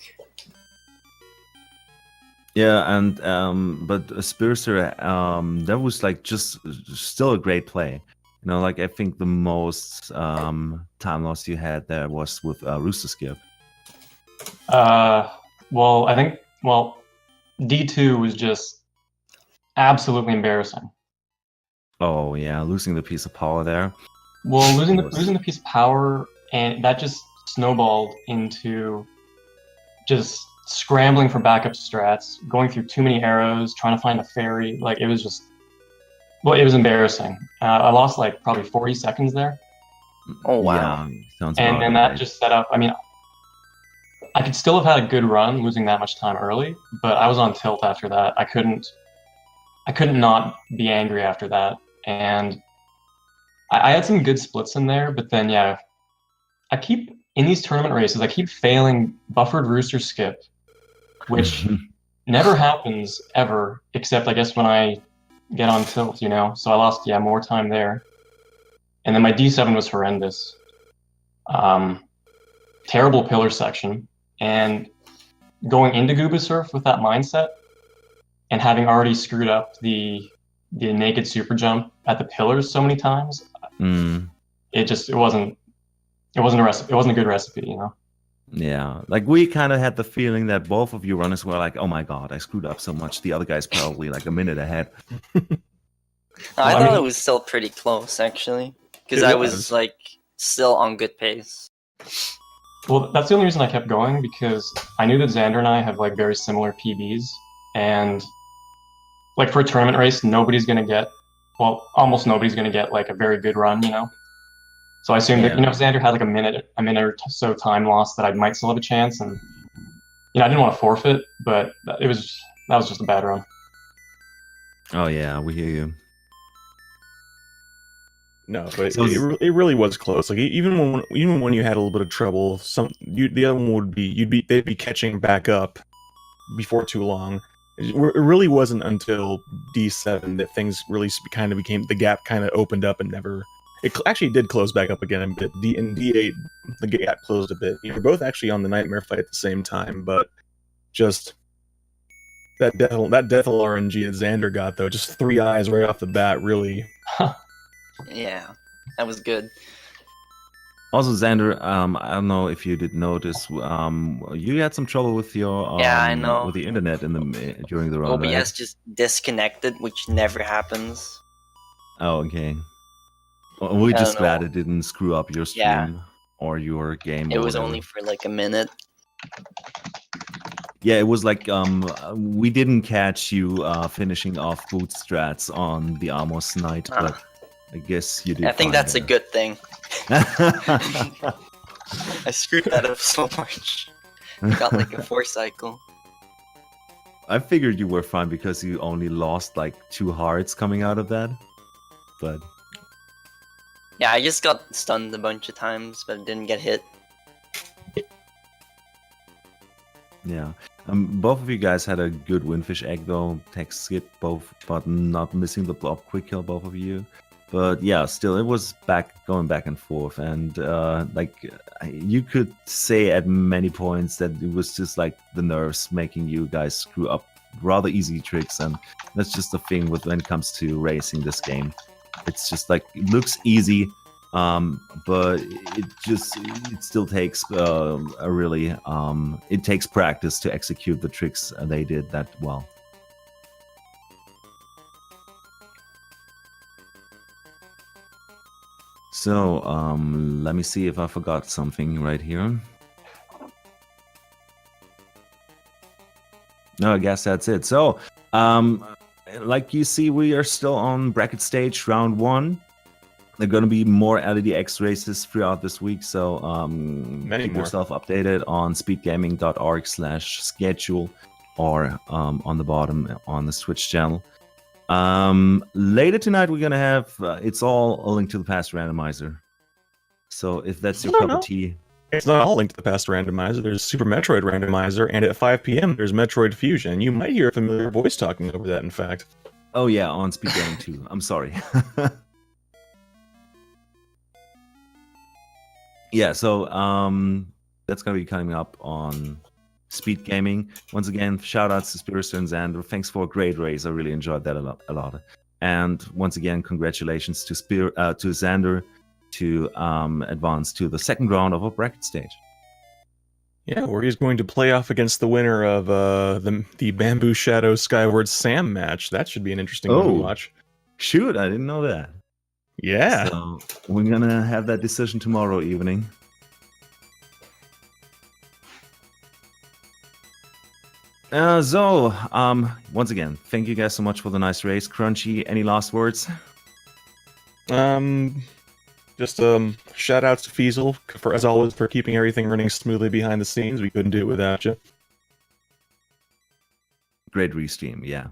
Yeah, and but Spiraster, that was like just still a great play. You know, like I think the most time loss you had there was with Rooster Skip. Well, I think D2 was just absolutely embarrassing. Oh yeah, losing the piece of power there. Well, losing Of course. the piece of power, and that just snowballed into just scrambling for backup strats, going through too many arrows, trying to find a fairy. Like it was just, well, it was embarrassing. I lost like probably 40 seconds there, Oh wow. Yeah, sounds and about then that right. just set up. I mean, I could still have had a good run losing that much time early, but I was on tilt after that. I couldn't not be angry after that, and I had some good splits in there, but then yeah, I keep in these tournament races, I keep failing buffered Rooster Skip, which never happens ever, except I guess when I get on tilt, you know. So I lost more time there, and then my D7 was horrendous. Terrible pillar section, and going into Gooba Surf with that mindset, and having already screwed up the naked super jump at the pillars so many times, it wasn't a good recipe, you know. Yeah, like we kind of had the feeling that both of you runners were like, "Oh my god, I screwed up so much." The other guy's probably like a minute ahead. I I thought mean- it was still pretty close actually, because It I was. was like still on good pace. Well, that's the only reason I kept going, because I knew that Xander and I have like very similar PBs, and like for a tournament race, almost nobody's gonna get like a very good run, you know. So I assumed that, you know, if Xander had like a minute or so time loss, that I might still have a chance, and you know, I didn't want to forfeit, but that was just a bad run. Oh yeah, we hear you. No, but So- it really was close. Like even when you had a little bit of trouble, the other one would be they'd be catching back up before too long. It really wasn't until D7 that things really kind of became, the gap kind of opened up and never. It actually did close back up again a bit. In D8, the gap closed a bit. You were both actually on the Nightmare fight at the same time, but just that death RNG that Xander got, though, just 3 eyes right off the bat, really. Yeah, that was good. Also, Xander, I don't know if you did notice, you had some trouble with your Yeah, I know. with the internet during the run, OBS right? just disconnected, which never happens. Oh, okay. Well, we're I just don't glad know. it didn't screw up your stream Yeah. or your game. It or was whatever. only for like a minute. Yeah, it was like we didn't catch you finishing off boot strats on the Amos night, Ah. but I guess you did. I think fine that's a there. good thing. I screwed that up so much. I got like a 4 cycle. I figured you were fine because you only lost like 2 hearts coming out of that. But Yeah, I just got stunned a bunch of times, but didn't get hit. yeah, both of you guys had a good Windfish egg though. Tech skip both, but not missing the blob quick kill. Both of you. But yeah, still, it was going back and forth, and like you could say at many points that it was just like the nerves making you guys screw up rather easy tricks, and that's just the thing with when it comes to racing this game. It's just like it looks easy, but it still takes it takes practice to execute the tricks they did that well. So, let me see if I forgot something right here. No, I guess that's it. So, like you see, we are still on bracket stage, round 1. There are going to be more LEDX races throughout this week, so keep yourself updated on speedgaming.org/schedule or on the bottom on the Switch channel. Later tonight we're gonna have it's all a Link to the Past randomizer. So if that's your cup of tea, it's not all Link to the Past randomizer. There's Super Metroid randomizer, and at 5 p.m. there's Metroid Fusion. You might hear a familiar voice talking over that. In fact. Oh yeah, on Speed Gaming too. I'm sorry. Yeah, so that's gonna be coming up on Speed Gaming. Once again, shout outs to Spiraster and Xander. Thanks for a great race. I really enjoyed that a lot. And once again, congratulations to Xander to advance to the second round of our bracket stage. Yeah, where he's going to play off against the winner of the Bamboo Shadow Skyward Sam match. That should be an interesting one to watch. Shoot, I didn't know that. Yeah. So we're gonna have that decision tomorrow evening. Once again, thank you guys so much for the nice race. Crunchy, any last words? Just shout outs to Feasel for, as always, for keeping everything running smoothly behind the scenes. We couldn't do it without you. Great restream, yeah.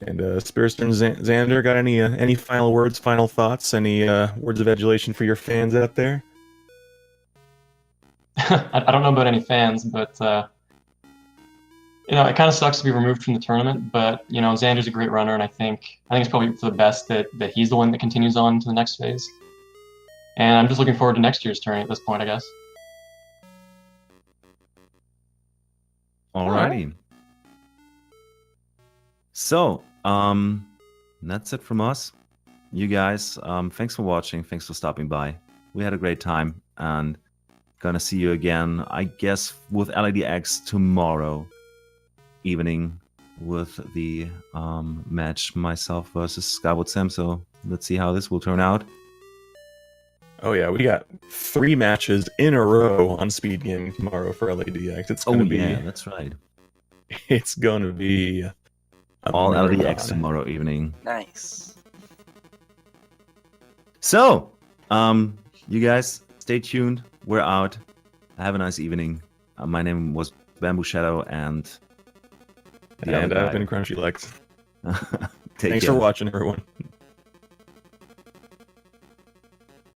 And Spiraster and Xander, got any final words, final thoughts, any words of adulation for your fans out there? I don't know about any fans, but it kind of sucks to be removed from the tournament. But Xander's a great runner, and I think it's probably for the best that he's the one that continues on to the next phase. And I'm just looking forward to next year's tourney at this point, I guess. Alrighty. So, that's it from us. You guys, thanks for watching. Thanks for stopping by. We had a great time, and gonna see you again, I guess, with LEDX tomorrow evening with the match myself versus Skyward Sam. So let's see how this will turn out. Oh yeah, we got 3 matches in a row on Speed Gaming tomorrow for LEDX. It's gonna be. Yeah, that's right. It's gonna be all LEDX tomorrow evening. Nice. So, you guys, stay tuned. We're out. Have a nice evening. My name was Bamboo Shadow, and I've been Crunchy Lex. Thanks for watching, everyone.